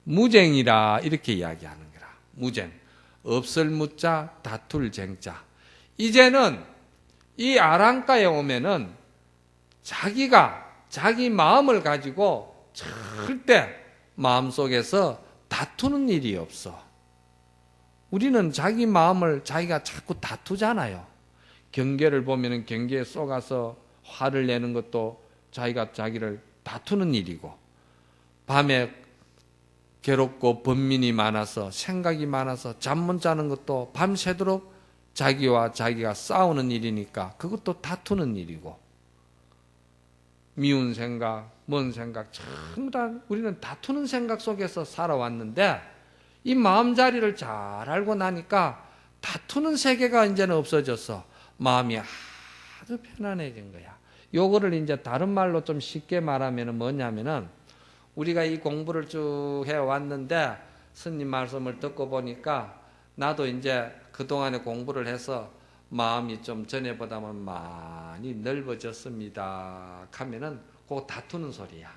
무쟁이라 이렇게 이야기하는 거라. 무쟁. 없을 무자 다툴 쟁자. 이제는 이 아랑가에 오면은 자기 마음을 가지고 절대 마음속에서 다투는 일이 없어. 우리는 자기 마음을 자기가 자꾸 다투잖아요. 경계를 보면은 경계에 쏘가서 화를 내는 것도 자기가 자기를 다투는 일이고 밤에 괴롭고 번민이 많아서 생각이 많아서 잠 못 자는 것도 밤새도록 자기와 자기가 싸우는 일이니까 그것도 다투는 일이고, 미운 생각, 먼 생각, 전부 다 우리는 다투는 생각 속에서 살아왔는데, 이 마음자리를 잘 알고 나니까 다투는 세계가 이제는 없어졌어. 마음이 아주 편안해진 거야. 요거를 이제 다른 말로 좀 쉽게 말하면 뭐냐면은, 우리가 이 공부를 쭉 해왔는데 스님 말씀을 듣고 보니까 나도 이제 그동안에 공부를 해서 마음이 좀 전에보다는 많이 넓어졌습니다 하면은 그거 다투는 소리야.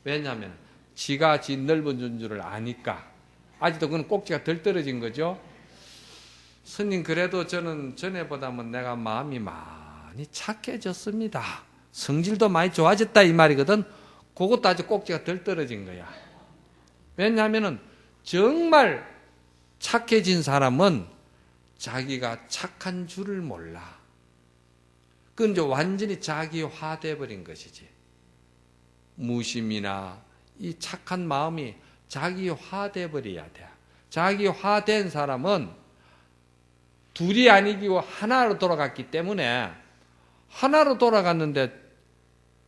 왜냐하면 지가 지 넓어진 줄을 아니까. 아직도 그건 꼭지가 덜 떨어진 거죠. 스님, 그래도 저는 전에보다는 내가 마음이 많이 착해졌습니다, 성질도 많이 좋아졌다, 이 말이거든. 그것도 아주 꼭지가 덜 떨어진 거야. 왜냐하면 정말 착해진 사람은 자기가 착한 줄을 몰라. 그건 이제 완전히 자기화돼 버린 것이지. 무심이나 이 착한 마음이 자기화돼 버려야 돼. 자기화된 사람은 둘이 아니고 하나로 돌아갔기 때문에, 하나로 돌아갔는데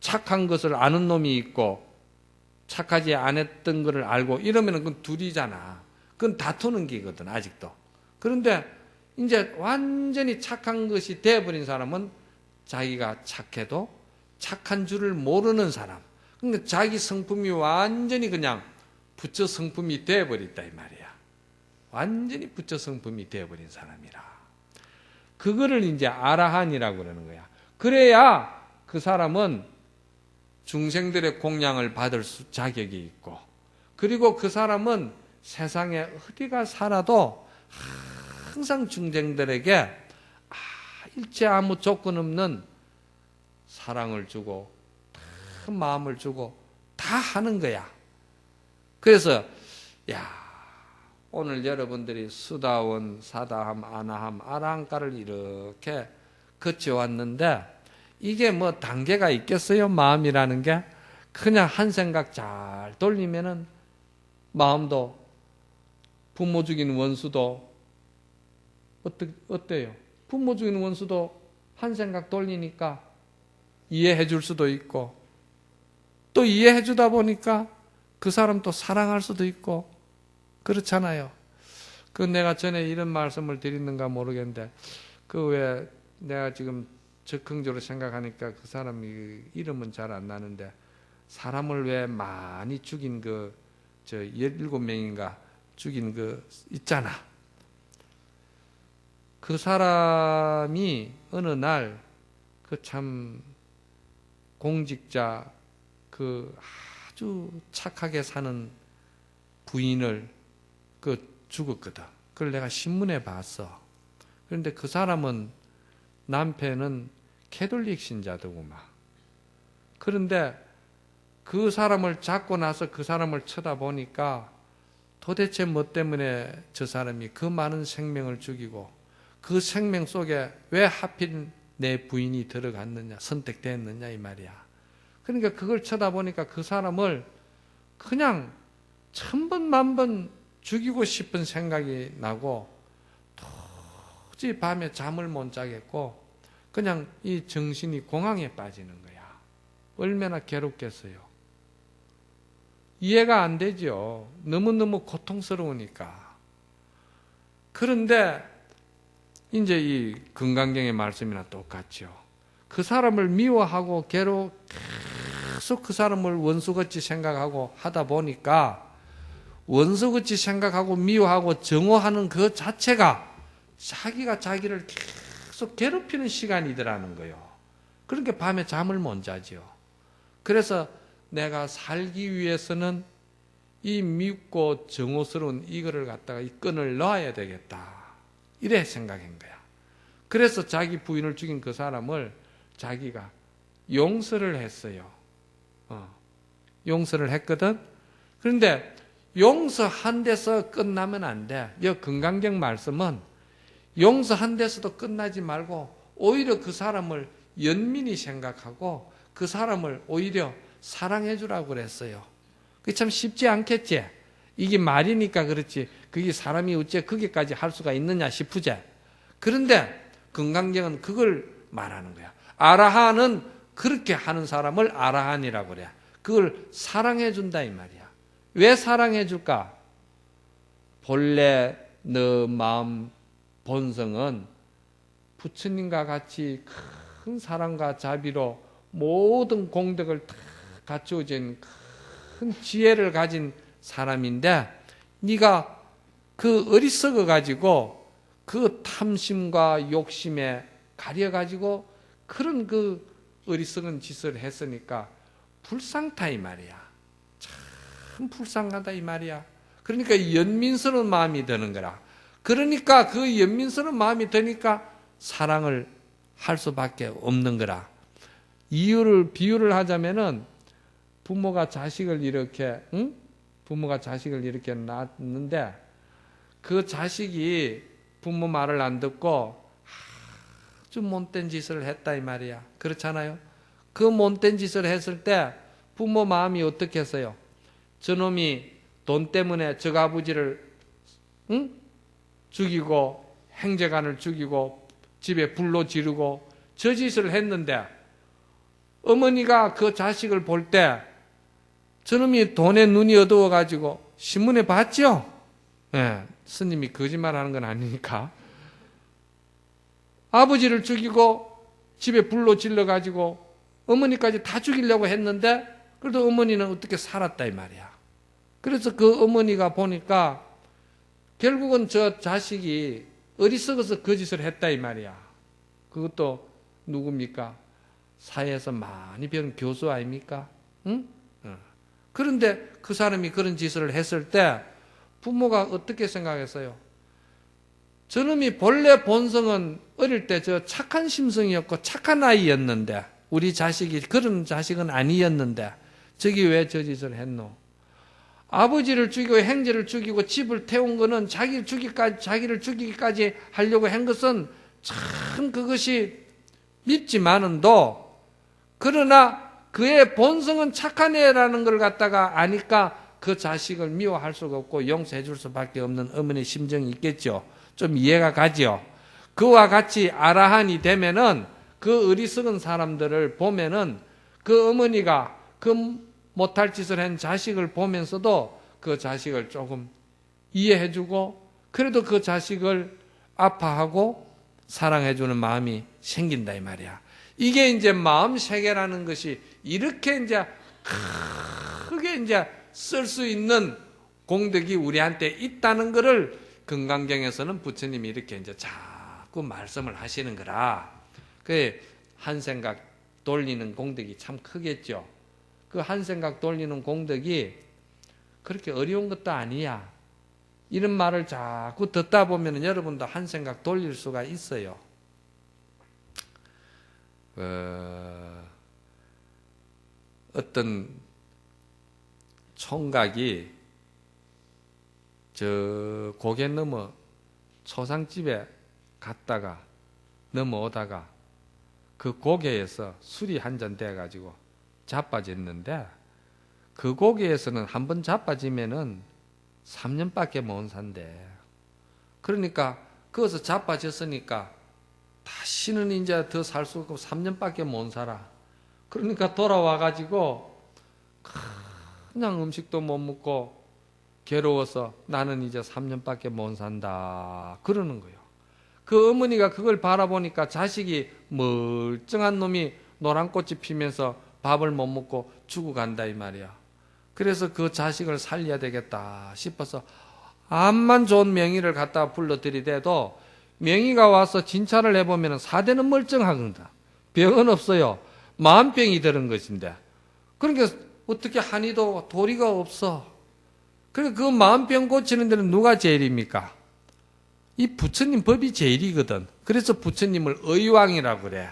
착한 것을 아는 놈이 있고 착하지 않았던 것을 알고 이러면 그건 둘이잖아. 그건 다투는 기거든, 아직도. 그런데 이제 완전히 착한 것이 되어버린 사람은 자기가 착해도 착한 줄을 모르는 사람. 그러니까 자기 성품이 완전히 그냥 부처 성품이 되어버렸다, 이 말이야. 완전히 부처 성품이 되어버린 사람이라. 그거를 이제 아라한이라고 그러는 거야. 그래야 그 사람은 중생들의 공양을 받을 자격이 있고, 그리고 그 사람은 세상에 어디가 살아도 항상 중생들에게 일체 아무 조건 없는 사랑을 주고 다 마음을 주고 다 하는 거야. 그래서 오늘 여러분들이 수다원, 사다함, 아나함, 아라한가를 이렇게 거쳐왔는데, 이게 뭐 단계가 있겠어요? 마음이라는 게 그냥 한 생각 잘 돌리면은 마음도, 부모 죽인 원수도 어때요? 부모 죽인 원수도 한 생각 돌리니까 이해해 줄 수도 있고, 또 이해해 주다 보니까 그 사람 또 사랑할 수도 있고, 그렇잖아요. 그 내가 전에 이런 말씀을 드리는가 모르겠는데, 그 왜 내가 지금 적극적으로 생각하니까 그 사람이 이름은 잘 안 나는데, 사람을 왜 많이 죽인 17명인가 죽인 있잖아. 그 사람이 어느 날 참 공직자 아주 착하게 사는 부인을 죽었거든. 그걸 내가 신문에 봤어. 그런데 그 사람은 남편은 캐톨릭 신자더구만. 그런데 그 사람을 잡고 나서 그 사람을 쳐다보니까 도대체 뭐 때문에 저 사람이 그 많은 생명을 죽이고 그 생명 속에 왜 하필 내 부인이 들어갔느냐, 선택됐느냐, 이 말이야. 그러니까 그걸 쳐다보니까 그 사람을 그냥 1000번 만번 죽이고 싶은 생각이 나고 도저히 밤에 잠을 못 자겠고 그냥 이 정신이 공황에 빠지는 거야. 얼마나 괴롭겠어요. 이해가 안 되죠. 너무너무 고통스러우니까. 그런데 이제 이 금강경의 말씀이나 똑같죠. 그 사람을 미워하고 계속 그 사람을 원수같이 생각하고 하다 보니까 원수같이 생각하고 미워하고 정오하는 그 자체가 자기가 자기를 계속 괴롭히는 시간이더라는 거예요. 그러니까 밤에 잠을 못 자죠. 그래서 내가 살기 위해서는 이 밉고 정오스러운 이거를 갖다가 이 끈을 놔야 되겠다, 이래 생각한 거야. 그래서 자기 부인을 죽인 그 사람을 자기가 용서를 했어요. 용서를 했거든. 그런데 용서한 데서 끝나면 안 돼. 이 금강경 말씀은 용서한 데서도 끝나지 말고 오히려 그 사람을 연민히 생각하고 그 사람을 오히려 사랑해 주라고 그랬어요. 그게 참 쉽지 않겠지. 이게 말이니까 그렇지, 그게 사람이 어째 그게까지 할 수가 있느냐 싶으지. 그런데 금강경은 그걸 말하는 거야. 아라한은 그렇게 하는 사람을 아라한이라고 그래. 그걸 사랑해 준다 이 말이야. 왜 사랑해 줄까? 본래 너 마음 본성은 부처님과 같이 큰 사랑과 자비로 모든 공덕을 다 갖추어진 큰 지혜를 가진 사람인데 네가 그 어리석어 가지고 그 탐심과 욕심에 가려 가지고 그런 그 어리석은 짓을 했으니까 불쌍타 이 말이야. 참 불쌍하다 이 말이야. 그러니까 연민스러운 마음이 드는 거라. 그러니까 그 연민스러운 마음이 드니까 사랑을 할 수밖에 없는 거라. 비유를 하자면은 부모가 자식을 이렇게 낳았는데 그 자식이 부모 말을 안 듣고 아주 못된 짓을 했다 이 말이야. 그렇잖아요. 그 못된 짓을 했을 때 부모 마음이 어떻게 했어요? 저놈이 돈 때문에 저 아버지를 죽이고 행제관을 죽이고 집에 불로 지르고 저 짓을 했는데 어머니가 그 자식을 볼 때 저놈이 돈에 눈이 어두워가지고 신문에 봤죠? 예, 스님이 거짓말하는 건 아니니까. 아버지를 죽이고 집에 불로 질러가지고 어머니까지 다 죽이려고 했는데 그래도 어머니는 어떻게 살았다 이 말이야. 그래서 그 어머니가 보니까 결국은 저 자식이 어리석어서 그 짓을 했다 이 말이야. 그것도 누굽니까? 사회에서 많이 배운 교수 아닙니까? 응? 그런데 그 사람이 그런 짓을 했을 때 부모가 어떻게 생각했어요? 저놈이 본래 본성은 어릴 때 저 착한 심성이었고 착한 아이였는데 우리 자식이 그런 자식은 아니었는데 저기 왜 저 짓을 했노? 아버지를 죽이고 행제를 죽이고 집을 태운 거는 자기를 죽이기까지 하려고 한 것은 참 그것이 밉지만은도 그러나 그의 본성은 착한 애라는 걸 갖다가 아니까 그 자식을 미워할 수가 없고 용서해 줄 수밖에 없는 어머니 심정이 있겠죠. 좀 이해가 가죠. 그와 같이 아라한이 되면은 그 어리석은 사람들을 보면은 그 어머니가 그 못할 짓을 한 자식을 보면서도 그 자식을 조금 이해해 주고 그래도 그 자식을 아파하고 사랑해 주는 마음이 생긴다 이 말이야. 이게 이제 마음 세계라는 것이 이렇게 이제 크게 이제 쓸 수 있는 공덕이 우리한테 있다는 것을 금강경에서는 부처님이 이렇게 이제 자꾸 말씀을 하시는 거라. 그 한 생각 돌리는 공덕이 참 크겠죠. 그 한 생각 돌리는 공덕이 그렇게 어려운 것도 아니야. 이런 말을 자꾸 듣다 보면 여러분도 한 생각 돌릴 수가 있어요. 어떤 총각이 저 고개 넘어 초상집에 갔다가 넘어오다가 그 고개에서 술이 한 잔 돼가지고 자빠졌는데 그 고개에서는 한 번 자빠지면은 3년밖에 못 산대. 그러니까 거기서 자빠졌으니까 다시는 이제 더 살 수 없고 3년밖에 못 살아. 그러니까 돌아와가지고 그냥 음식도 못 먹고 괴로워서 나는 이제 3년밖에 못 산다. 그러는 거예요. 그 어머니가 그걸 바라보니까 자식이 멀쩡한 놈이 노란꽃이 피면서 밥을 못 먹고 죽어간다 이 말이야. 그래서 그 자식을 살려야 되겠다 싶어서 암만 좋은 명의를 갖다 불러들이대도 명의가 와서 진찰을 해보면 사대는 멀쩡하거든. 병은 없어요. 마음병이 들은 것인데. 그러니까 어떻게 한의도 도리가 없어. 그러니까 그 마음병 고치는 데는 누가 제일입니까? 이 부처님 법이 제일이거든. 그래서 부처님을 의왕이라고 그래.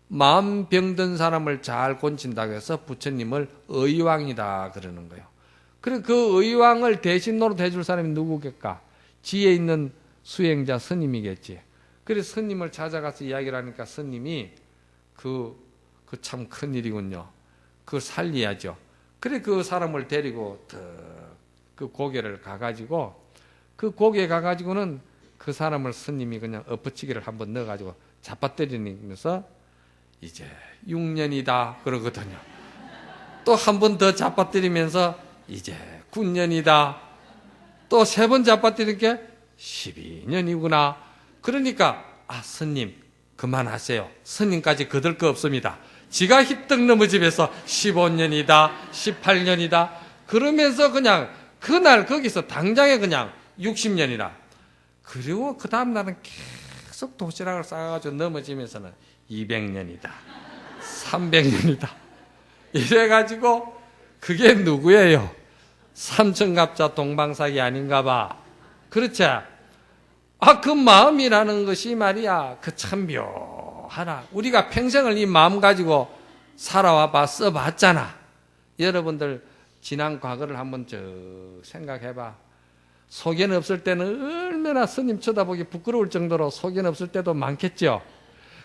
마음 병든 사람을 잘 고친다고 해서 부처님을 의왕이다 그러는 거예요. 그래 그 의왕을 대신 노릇해 줄 사람이 누구겠까? 지혜 있는 수행자 스님이겠지. 그래서 스님을 찾아가서 이야기를 하니까 스님이 그 참 큰일이군요. 그걸 살려야죠. 그래 그 사람을 데리고 그 고개를 가가지고 그 고개에 가가지고는 그 사람을 스님이 그냥 엎어치기를 한번 넣어가지고 잡아때리면서 이제 6년이다 그러거든요. 또 한 번 더 잡아때리면서 이제 9년이다. 또 3번 잡아때리니까 12년이구나. 그러니까 스님 그만하세요. 스님까지 거들 거 없습니다. 지가 휘떡 넘어지면서 15년이다 18년이다 그러면서 그냥 그날 거기서 당장에 그냥 60년이라. 그리고 그 다음 날은 계속 도시락을 싸가지고 넘어지면서는 200년이다 300년이다 이래가지고 그게 누구예요? 삼천갑자 동방사기 아닌가 봐. 그렇지? 그 마음이라는 것이 말이야, 그 참 묘하나. 우리가 평생을 이 마음 가지고 살아와 써봤잖아. 여러분들 지난 과거를 한번 생각해봐. 소견 없을 때는 얼마나 스님 쳐다보기 부끄러울 정도로 소견 없을 때도 많겠죠.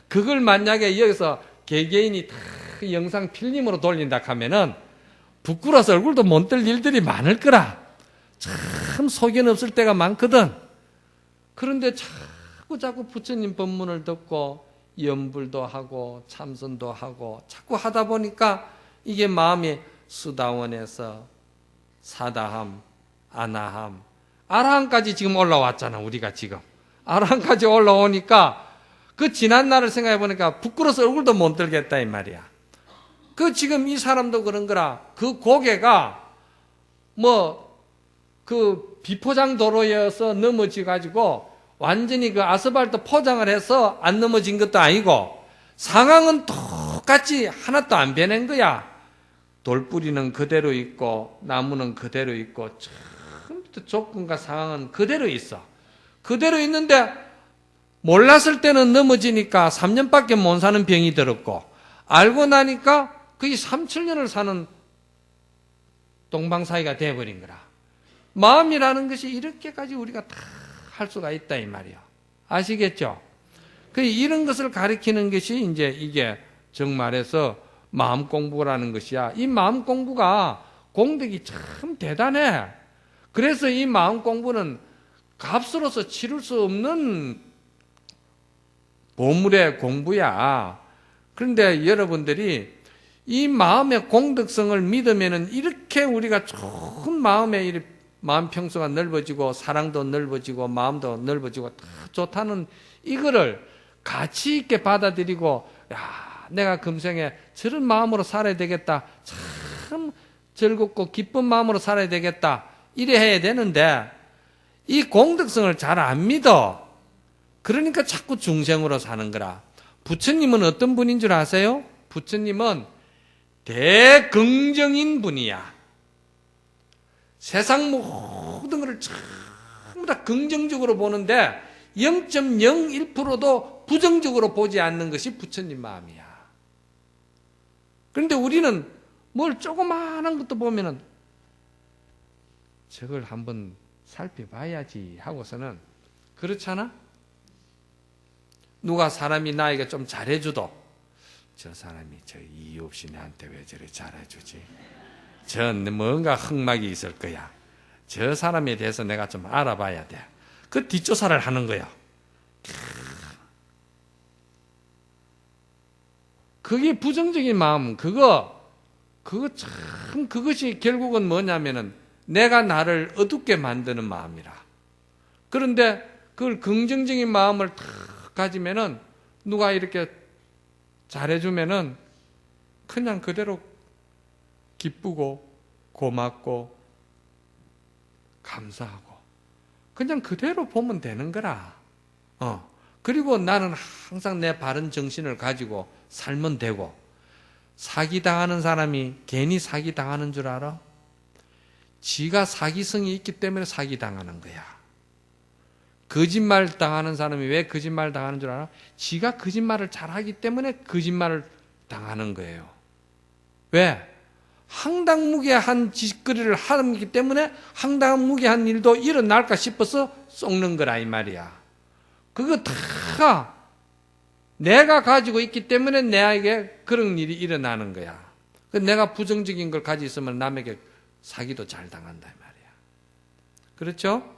그걸 만약에 여기서 개개인이 다 영상 필름으로 돌린다 하면은 부끄러워서 얼굴도 못 들 일들이 많을 거라. 참 소견 없을 때가 많거든. 그런데 자꾸 부처님 법문을 듣고 염불도 하고 참선도 하고 자꾸 하다 보니까 이게 마음이 수다원에서 사다함, 아나함, 아라함까지 지금 올라왔잖아. 우리가 지금 아라함까지 올라오니까 그 지난 날을 생각해 보니까 부끄러워서 얼굴도 못 들겠다 이 말이야. 그 지금 이 사람도 그런 거라. 그 고개가 그 비포장 도로여서 넘어지 가지고 완전히 그 아스팔트 포장을 해서 안 넘어진 것도 아니고 상황은 똑같이 하나도 안 변한 거야. 돌뿌리는 그대로 있고 나무는 그대로 있고 처음부터 조건과 상황은 그대로 있어. 그대로 있는데 몰랐을 때는 넘어지니까 3년밖에 못 사는 병이 들었고 알고 나니까 거의 3, 7년을 사는 동방사이가 돼버린 거라. 마음이라는 것이 이렇게까지 우리가 다 할 수가 있다 이 말이야. 아시겠죠? 이런 것을 가리키는 것이 이제 이게 정말해서 마음 공부라는 것이야. 이 마음 공부가 공덕이 참 대단해. 그래서 이 마음 공부는 값으로서 치를 수 없는 보물의 공부야. 그런데 여러분들이 이 마음의 공덕성을 믿으면은 이렇게 우리가 좋은 마음 평수가 넓어지고 사랑도 넓어지고 마음도 넓어지고 다 좋다는 이거를 가치 있게 받아들이고 내가 금생에 저런 마음으로 살아야 되겠다. 참 즐겁고 기쁜 마음으로 살아야 되겠다. 이래 해야 되는데 이 공덕성을 잘 안 믿어. 그러니까 자꾸 중생으로 사는 거라. 부처님은 어떤 분인 줄 아세요? 부처님은 대긍정인 분이야. 세상 모든 것을 전부 다 긍정적으로 보는데 0.01%도 부정적으로 보지 않는 것이 부처님 마음이야. 그런데 우리는 뭘 조그마한 것도 보면은 저걸 한번 살펴봐야지 하고서는 그렇잖아? 누가 사람이 나에게 좀 잘해줘도 저 사람이 저 이유 없이 나한테 왜 저래 잘해주지? 전 뭔가 흑막이 있을 거야. 저 사람에 대해서 내가 좀 알아봐야 돼. 그 뒷조사를 하는 거야. 그게 부정적인 마음, 그거 참, 그것이 결국은 뭐냐면은 내가 나를 어둡게 만드는 마음이라. 그런데 그걸 긍정적인 마음을 탁 가지면은 누가 이렇게 잘해주면은 그냥 그대로 기쁘고 고맙고 감사하고 그냥 그대로 보면 되는 거라. 그리고 나는 항상 내 바른 정신을 가지고 살면 되고. 사기당하는 사람이 괜히 사기당하는 줄 알아? 지가 사기성이 있기 때문에 사기당하는 거야. 거짓말 당하는 사람이 왜 거짓말 당하는 줄 알아? 지가 거짓말을 잘하기 때문에 거짓말을 당하는 거예요. 왜? 황당무계한 짓거리를 하기 때문에 황당무계한 일도 일어날까 싶어서 속는 거라 이 말이야. 그거 다 내가 가지고 있기 때문에 내에게 그런 일이 일어나는 거야. 내가 부정적인 걸 가지고 있으면 남에게 사기도 잘 당한다 이 말이야. 그렇죠?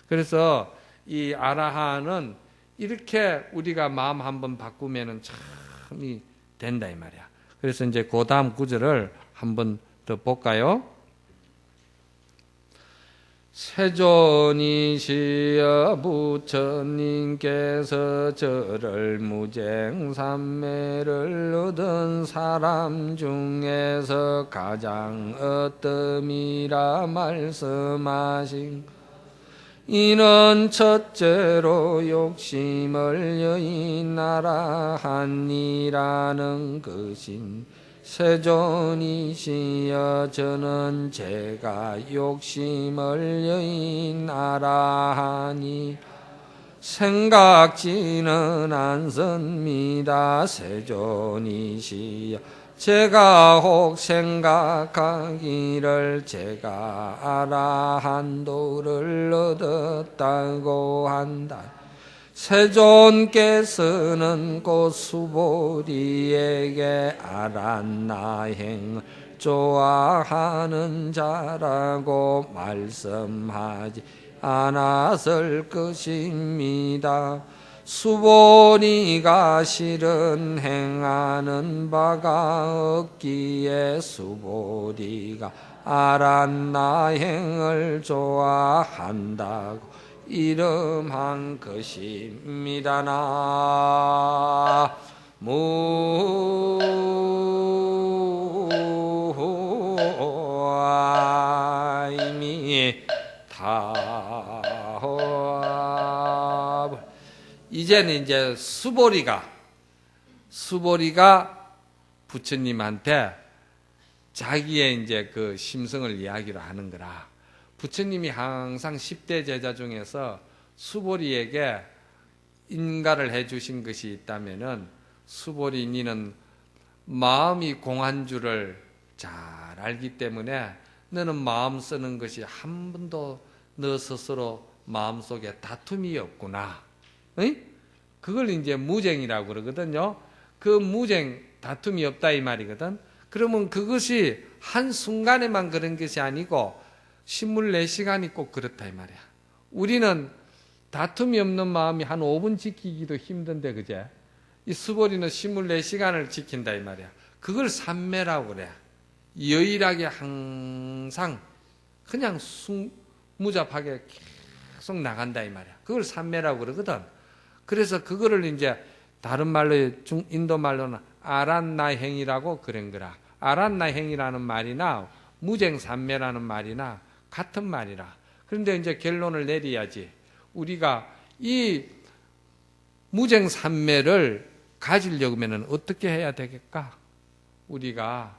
그래서 이 아라한은 이렇게 우리가 마음 한번 바꾸면은 참이 된다 이 말이야. 그래서 이제 그 다음 구절을 한번 더 볼까요? 세존이시여 부처님께서 저를 무쟁삼매를 얻은 사람 중에서 가장 어뜸이라 말씀하신 이는 첫째로 욕심을 여인하라 하니라는 것인 세존이시여 저는 제가 욕심을 여인하라 하니 생각지는 않습니다. 세존이시여 제가 혹 생각하기를 제가 아라한도를 얻었다고 한다. 세존께서는 곧 수보리에게 아란나행을 좋아하는 자라고 말씀하지 않았을 것입니다. 수보리가 실은 행하는 바가 없기에 수보리가 아란나행을 좋아한다고 이름한 것입니다. 이제는 이제 수보리가 부처님한테 자기의 이제 그 심성을 이야기를 하는 거라. 부처님이 항상 10대 제자 중에서 수보리에게 인가를 해주신 것이 있다면은 수보리 니는 마음이 공한 줄을 잘 알기 때문에 너는 마음 쓰는 것이 한 번도 너 스스로 마음속에 다툼이 없구나. 응? 그걸 이제 무쟁이라고 그러거든요. 그 무쟁, 다툼이 없다 이 말이거든. 그러면 그것이 한순간에만 그런 것이 아니고 24시간이 꼭 그렇다 이 말이야. 우리는 다툼이 없는 마음이 한 5분 지키기도 힘든데 그제? 이 수보리는 24시간을 지킨다 이 말이야. 그걸 삼매라고 그래. 여일하게 항상 그냥 무잡하게 계속 나간다 이 말이야. 그걸 삼매라고 그러거든. 그래서 그거를 이제 다른 말로 인도 말로는 아란나행이라고 그런 거라. 아란나행이라는 말이나 무쟁삼매라는 말이나 같은 말이라. 그런데 이제 결론을 내려야지. 우리가 이 무쟁삼매를 가지려면 어떻게 해야 되겠까? 우리가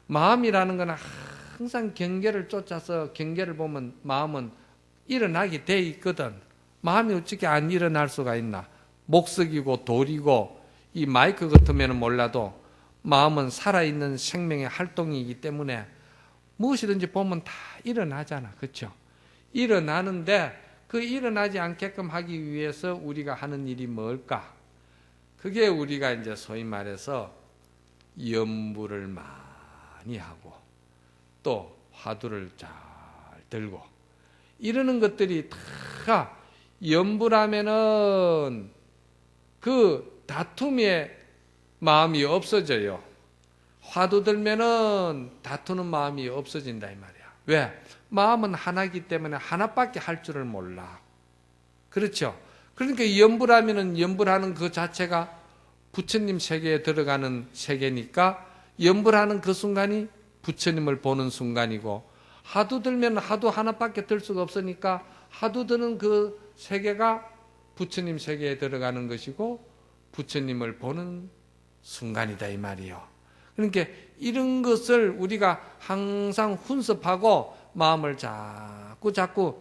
마음이라는 건 항상 경계를 쫓아서 경계를 보면 마음은 일어나게 돼 있거든. 마음이 어떻게 안 일어날 수가 있나? 목석이고 돌이고 이 마이크 같으면 몰라도 마음은 살아있는 생명의 활동이기 때문에 무엇이든지 보면 다 일어나잖아. 그렇죠? 일어나는데 그 일어나지 않게끔 하기 위해서 우리가 하는 일이 뭘까? 그게 우리가 이제 소위 말해서 염불을 많이 하고 또 화두를 잘 들고 이러는 것들이 다 염불하면은 그 다툼의 마음이 없어져요. 화두 들면은 다투는 마음이 없어진다 이 말이야. 왜? 마음은 하나이기 때문에 하나밖에 할 줄을 몰라. 그렇죠? 그러니까 염불하면은 염불하는 그 자체가 부처님 세계에 들어가는 세계니까 염불하는 그 순간이 부처님을 보는 순간이고 화두 들면 화두 하나밖에 들 수가 없으니까 화두 드는 그 세계가 부처님 세계에 들어가는 것이고 부처님을 보는 순간이다 이 말이요. 그러니까 이런 것을 우리가 항상 훈습하고 마음을 자꾸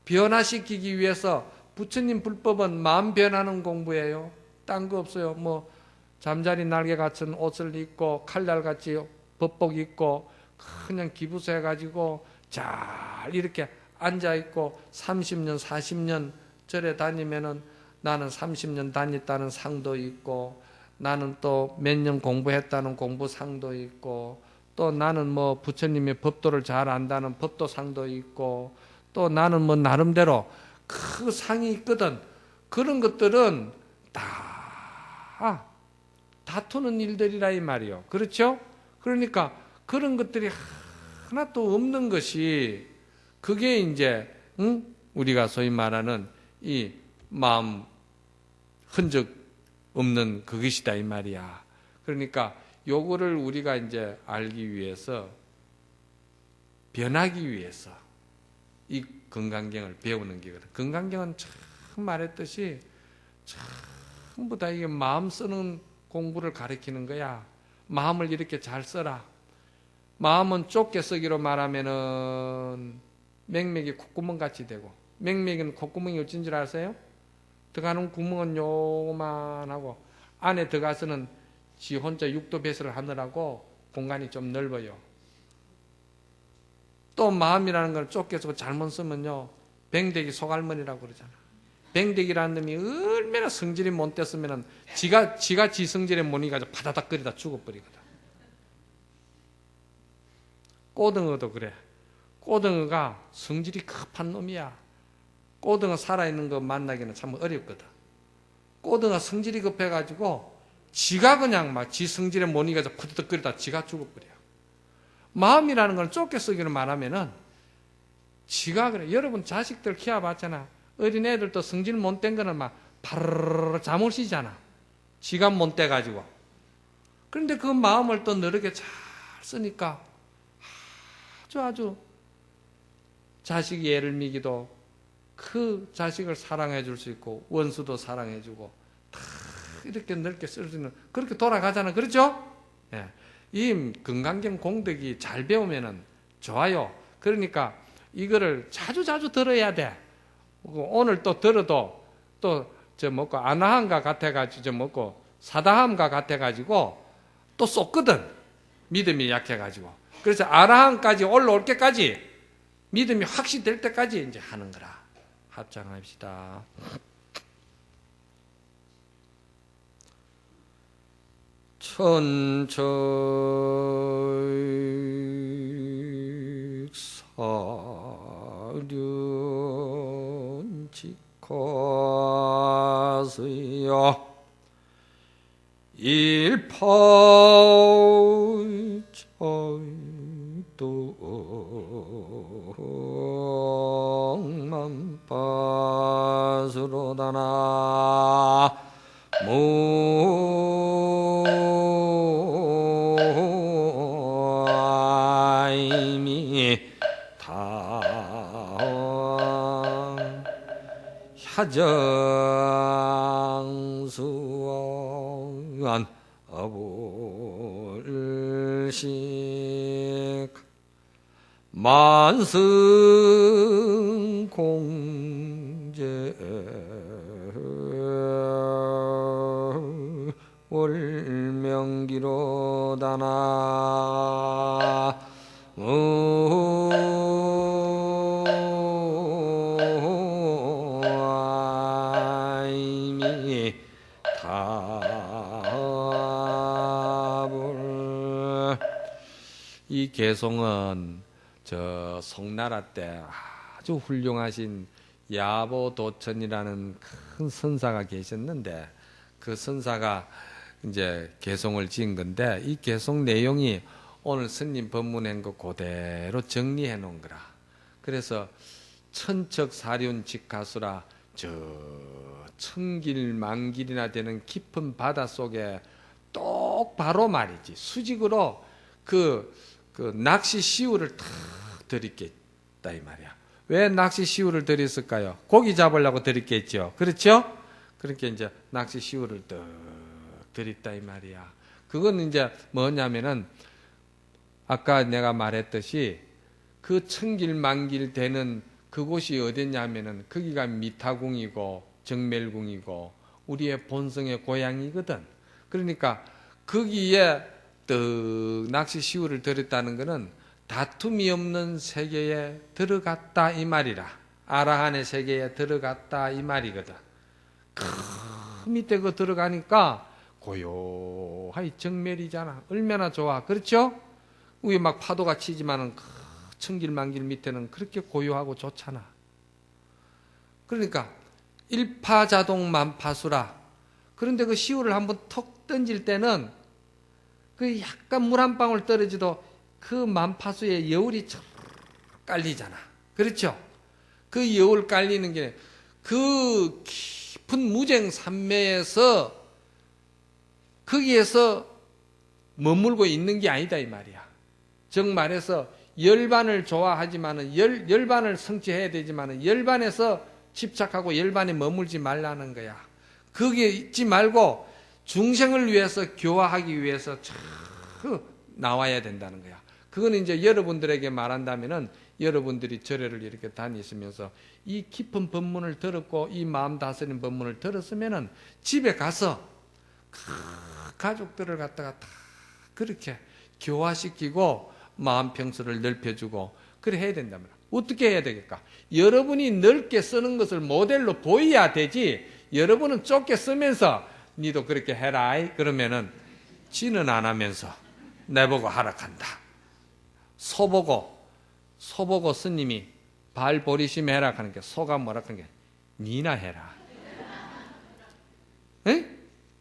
변화시키기 위해서 부처님 불법은 마음 변하는 공부예요. 딴 거 없어요. 뭐 잠자리 날개 같은 옷을 입고 칼날같이 법복 입고 그냥 기부서 해가지고 잘 이렇게 앉아있고 30년 40년 절에 다니면은 나는 30년 다녔다는 상도 있고 나는 또 몇 년 공부했다는 공부상도 있고 또 나는 뭐 부처님의 법도를 잘 안다는 법도상도 있고 또 나는 뭐 나름대로 그 상이 있거든. 그런 것들은 다 다투는 일들이라 이 말이요. 그렇죠? 그러니까 그런 것들이 하나도 없는 것이 그게 이제 우리가 소위 말하는 이 마음 흔적 없는 그것이다 이 말이야. 그러니까 요거를 우리가 이제 알기 위해서 변하기 위해서 이 건강경을 배우는 게거든. 건강경은 참 말했듯이 전부 다 이게 마음 쓰는 공부를 가르치는 거야. 마음을 이렇게 잘 써라. 마음은 좁게 쓰기로 말하면은 맹맥이 콧구멍 같이 되고, 맹맥은 콧구멍이 어쩐 줄 아세요? 들어가는 구멍은 요만하고 안에 들어가서는 지 혼자 육도 배설을 하느라고 공간이 좀 넓어요. 또 마음이라는 걸 좁게 쓰고 잘못 쓰면요, 뱅대기 속알머니라고 그러잖아. 뱅대기라는 놈이 얼마나 성질이 못 됐으면은 지가 지 성질에 못 이가지고 바다닥 끓이다 죽어버리거든. 꼬등어도 그래. 꼬등어가 성질이 급한 놈이야. 꼬등어 살아있는 거 만나기는 참 어렵거든. 꼬등어 성질이 급해가지고 지가 그냥 막 지 성질에 못 이가지고 바다닥 끓이다 지가 죽어버려. 마음이라는 건 좁게 쓰기로 말하면은 지가 그래. 여러분 자식들 키워봤잖아. 어린애들도 성질 못된 거는 막 파르르 잠올시잖아. 지가 못돼가지고. 그런데 그 마음을 또 너렇게 잘 쓰니까 아주 자식이 애를 미기도 그 자식을 사랑해 줄 수 있고 원수도 사랑해 주고 다 이렇게 넓게 쓸 수 있는 그렇게 돌아가잖아. 그렇죠? 예. 이 건강경 공덕이 잘 배우면은 좋아요. 그러니까 이거를 자주 들어야 돼. 오늘 또 들어도 또 저 뭐고 아나함과 같아가지고 저 뭐고 사다함과 같아가지고 또 쏟거든. 믿음이 약해가지고. 그래서 아라함까지 올라올 때까지 믿음이 확실히 될 때까지 이제 하는 거라. 합장합시다. 천천히 사륜 직화수여 일파의정만빠스로다나 무아이미 다음 하정수원 어불식 만승공제 월명기로다나 무아이미 답을 이 개송은 저 송나라 때 아주 훌륭하신 야보도천이라는 큰 선사가 계셨는데 그 선사가 이제 개송을 지은 건데 이 개송 내용이 오늘 스님 법문한 거 그대로 정리해 놓은 거라. 그래서 천척사륜 직가수라 저 천길 만길이나 되는 깊은 바다 속에 똑바로 말이지 수직으로 그 낚시 시우를 탁 들이겠다 이 말이야. 왜 낚시 시우를 들였을까요? 고기 잡으려고 들이겠죠. 그렇죠? 그렇게 이제 낚시 시우를 딱 들였다 이 말이야. 그건 이제 뭐냐면은 아까 내가 말했듯이 그 천길 만길 되는 그곳이 어딨냐면은 거기가 미타궁이고 정멸궁이고 우리의 본성의 고향이거든. 그러니까 거기에 떡 낚시 시우를 들였다는 것은 다툼이 없는 세계에 들어갔다 이 말이라. 아라한의 세계에 들어갔다 이 말이거든. 그 밑에 그 들어가니까 고요하이 정멸이잖아. 얼마나 좋아. 그렇죠? 위에 막 파도가 치지만은 그 천길만길 밑에는 그렇게 고요하고 좋잖아. 그러니까 일파자동 만파수라. 그런데 그 시우를 한번 턱 던질 때는 그 약간 물 한 방울 떨어지도 그 만파수의 여울이 쫙 깔리잖아. 그렇죠? 그 여울 깔리는 게 그 깊은 무쟁산매에서 거기에서 머물고 있는 게 아니다 이 말이야. 즉 말해서 열반을 좋아하지만은 열반을 성취해야 되지만은 열반에서 집착하고 열반에 머물지 말라는 거야. 거기에 있지 말고 중생을 위해서 교화하기 위해서 나와야 된다는 거야. 그건 이제 여러분들에게 말한다면은 여러분들이 절에를 이렇게 다니시면서 이 깊은 법문을 들었고 이 마음 다스리는 법문을 들었으면은 집에 가서 가족들을 갖다가 다 그렇게 교화시키고 마음 평수를 넓혀주고 그래 해야 된다면 어떻게 해야 되겠까? 여러분이 넓게 쓰는 것을 모델로 보여야 되지. 여러분은 좁게 쓰면서 니도 그렇게 해라 그러면은 지는 안 하면서 내보고 하락한다. 소보고 스님이 발 보리심에 해라 하는 게 소가 뭐라 하는 게 니나 해라. 에?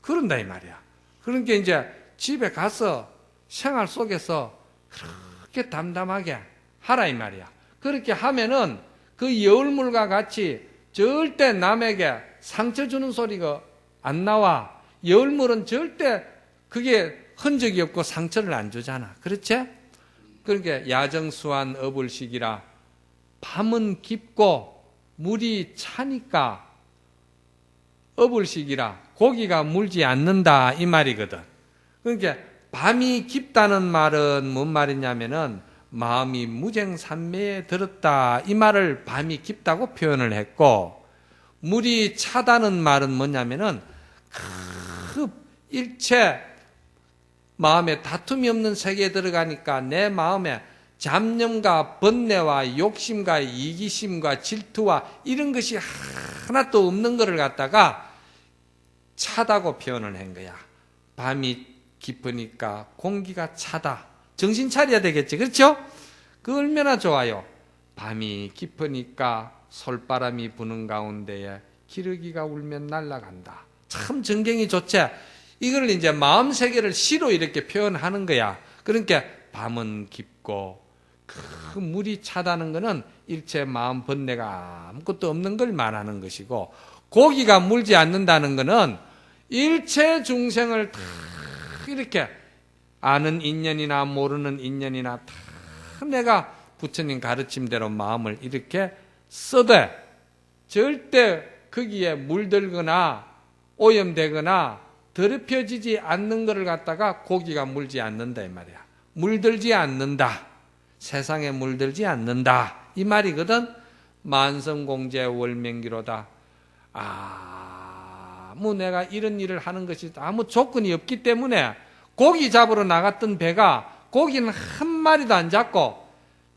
그런다 이 말이야. 그러니까 이제 집에 가서 생활 속에서 그렇게 담담하게 하라 이 말이야. 그렇게 하면은 그 여울물과 같이 절대 남에게 상처 주는 소리가 안 나와. 여울물은 절대 그게 흔적이 없고 상처를 안 주잖아. 그렇지? 그러니까 야정수한 어불식이라 밤은 깊고 물이 차니까 어불식이라 고기가 물지 않는다 이 말이거든. 그러니까 밤이 깊다는 말은 뭔 말이냐면은 마음이 무쟁산매에 들었다 이 말을 밤이 깊다고 표현을 했고, 물이 차다는 말은 뭐냐면은 그 일체 마음에 다툼이 없는 세계에 들어가니까 내 마음에 잡념과 번뇌와 욕심과 이기심과 질투와 이런 것이 하나도 없는 것을 갖다가 차다고 표현을 한 거야. 밤이 깊으니까 공기가 차다. 정신 차려야 되겠지. 그렇죠? 그 얼마나 좋아요. 밤이 깊으니까 솔바람이 부는 가운데에 기러기가 울면 날아간다. 참 정경이 좋지. 이걸 이제 마음 세계를 시로 이렇게 표현하는 거야. 그러니까 밤은 깊고 그 물이 차다는 것은 일체 마음 번뇌가 아무것도 없는 걸 말하는 것이고, 고기가 물지 않는다는 것은 일체 중생을 다 이렇게 아는 인연이나 모르는 인연이나 다 내가 부처님 가르침대로 마음을 이렇게 써대 절대 거기에 물들거나 오염되거나 더럽혀지지 않는 것을 갖다가 고기가 물지 않는다 이 말이야. 물들지 않는다. 세상에 물들지 않는다 이 말이거든. 만성공제 월명기로다. 아무 내가 이런 일을 하는 것이 아무 조건이 없기 때문에 고기 잡으러 나갔던 배가 고기는 한 마리도 안 잡고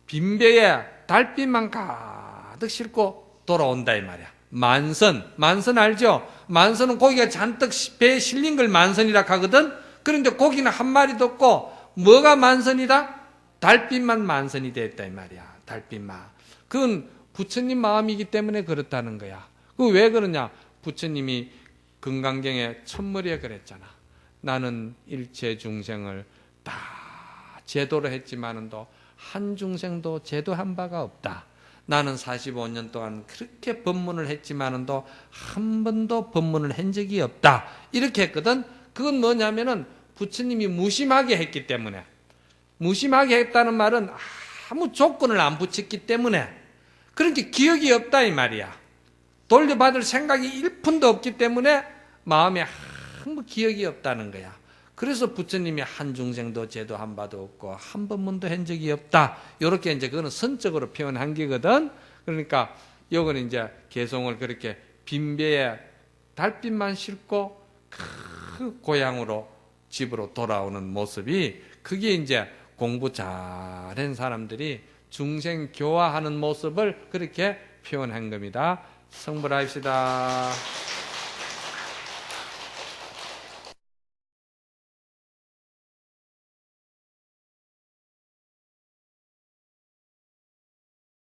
빈배에 달빛만 가득 싣고 돌아온다 이 말이야. 만선 알죠? 만선은 고기가 잔뜩 배에 실린 걸 만선이라 하거든. 그런데 고기는 한 마리도 없고 뭐가 만선이다? 달빛만 만선이 됐다 이 말이야. 달빛만. 그건 부처님 마음이기 때문에 그렇다는 거야. 그 왜 그러냐? 부처님이 금강경에 첫머리에 그랬잖아. 나는 일체 중생을 다 제도로 했지만은도 한 중생도 제도한 바가 없다. 나는 45년 동안 그렇게 법문을 했지만은도 한 번도 법문을 한 적이 없다. 이렇게 했거든. 그건 뭐냐면은 부처님이 무심하게 했기 때문에. 무심하게 했다는 말은 아무 조건을 안 붙였기 때문에. 그러니까 기억이 없다 이 말이야. 돌려받을 생각이 1푼도 없기 때문에 마음에 아무 기억이 없다는 거야. 그래서 부처님이 한 중생도 제도한 바도 없고 한 법문도 한 적이 없다. 이렇게 이제 그거는 선적으로 표현한 게거든. 그러니까 요거는 이제 개송을 그렇게 빈배에 달빛만 싣고 그 고향으로 집으로 돌아오는 모습이, 그게 이제 공부 잘한 사람들이 중생 교화하는 모습을 그렇게 표현한 겁니다. 성불합시다.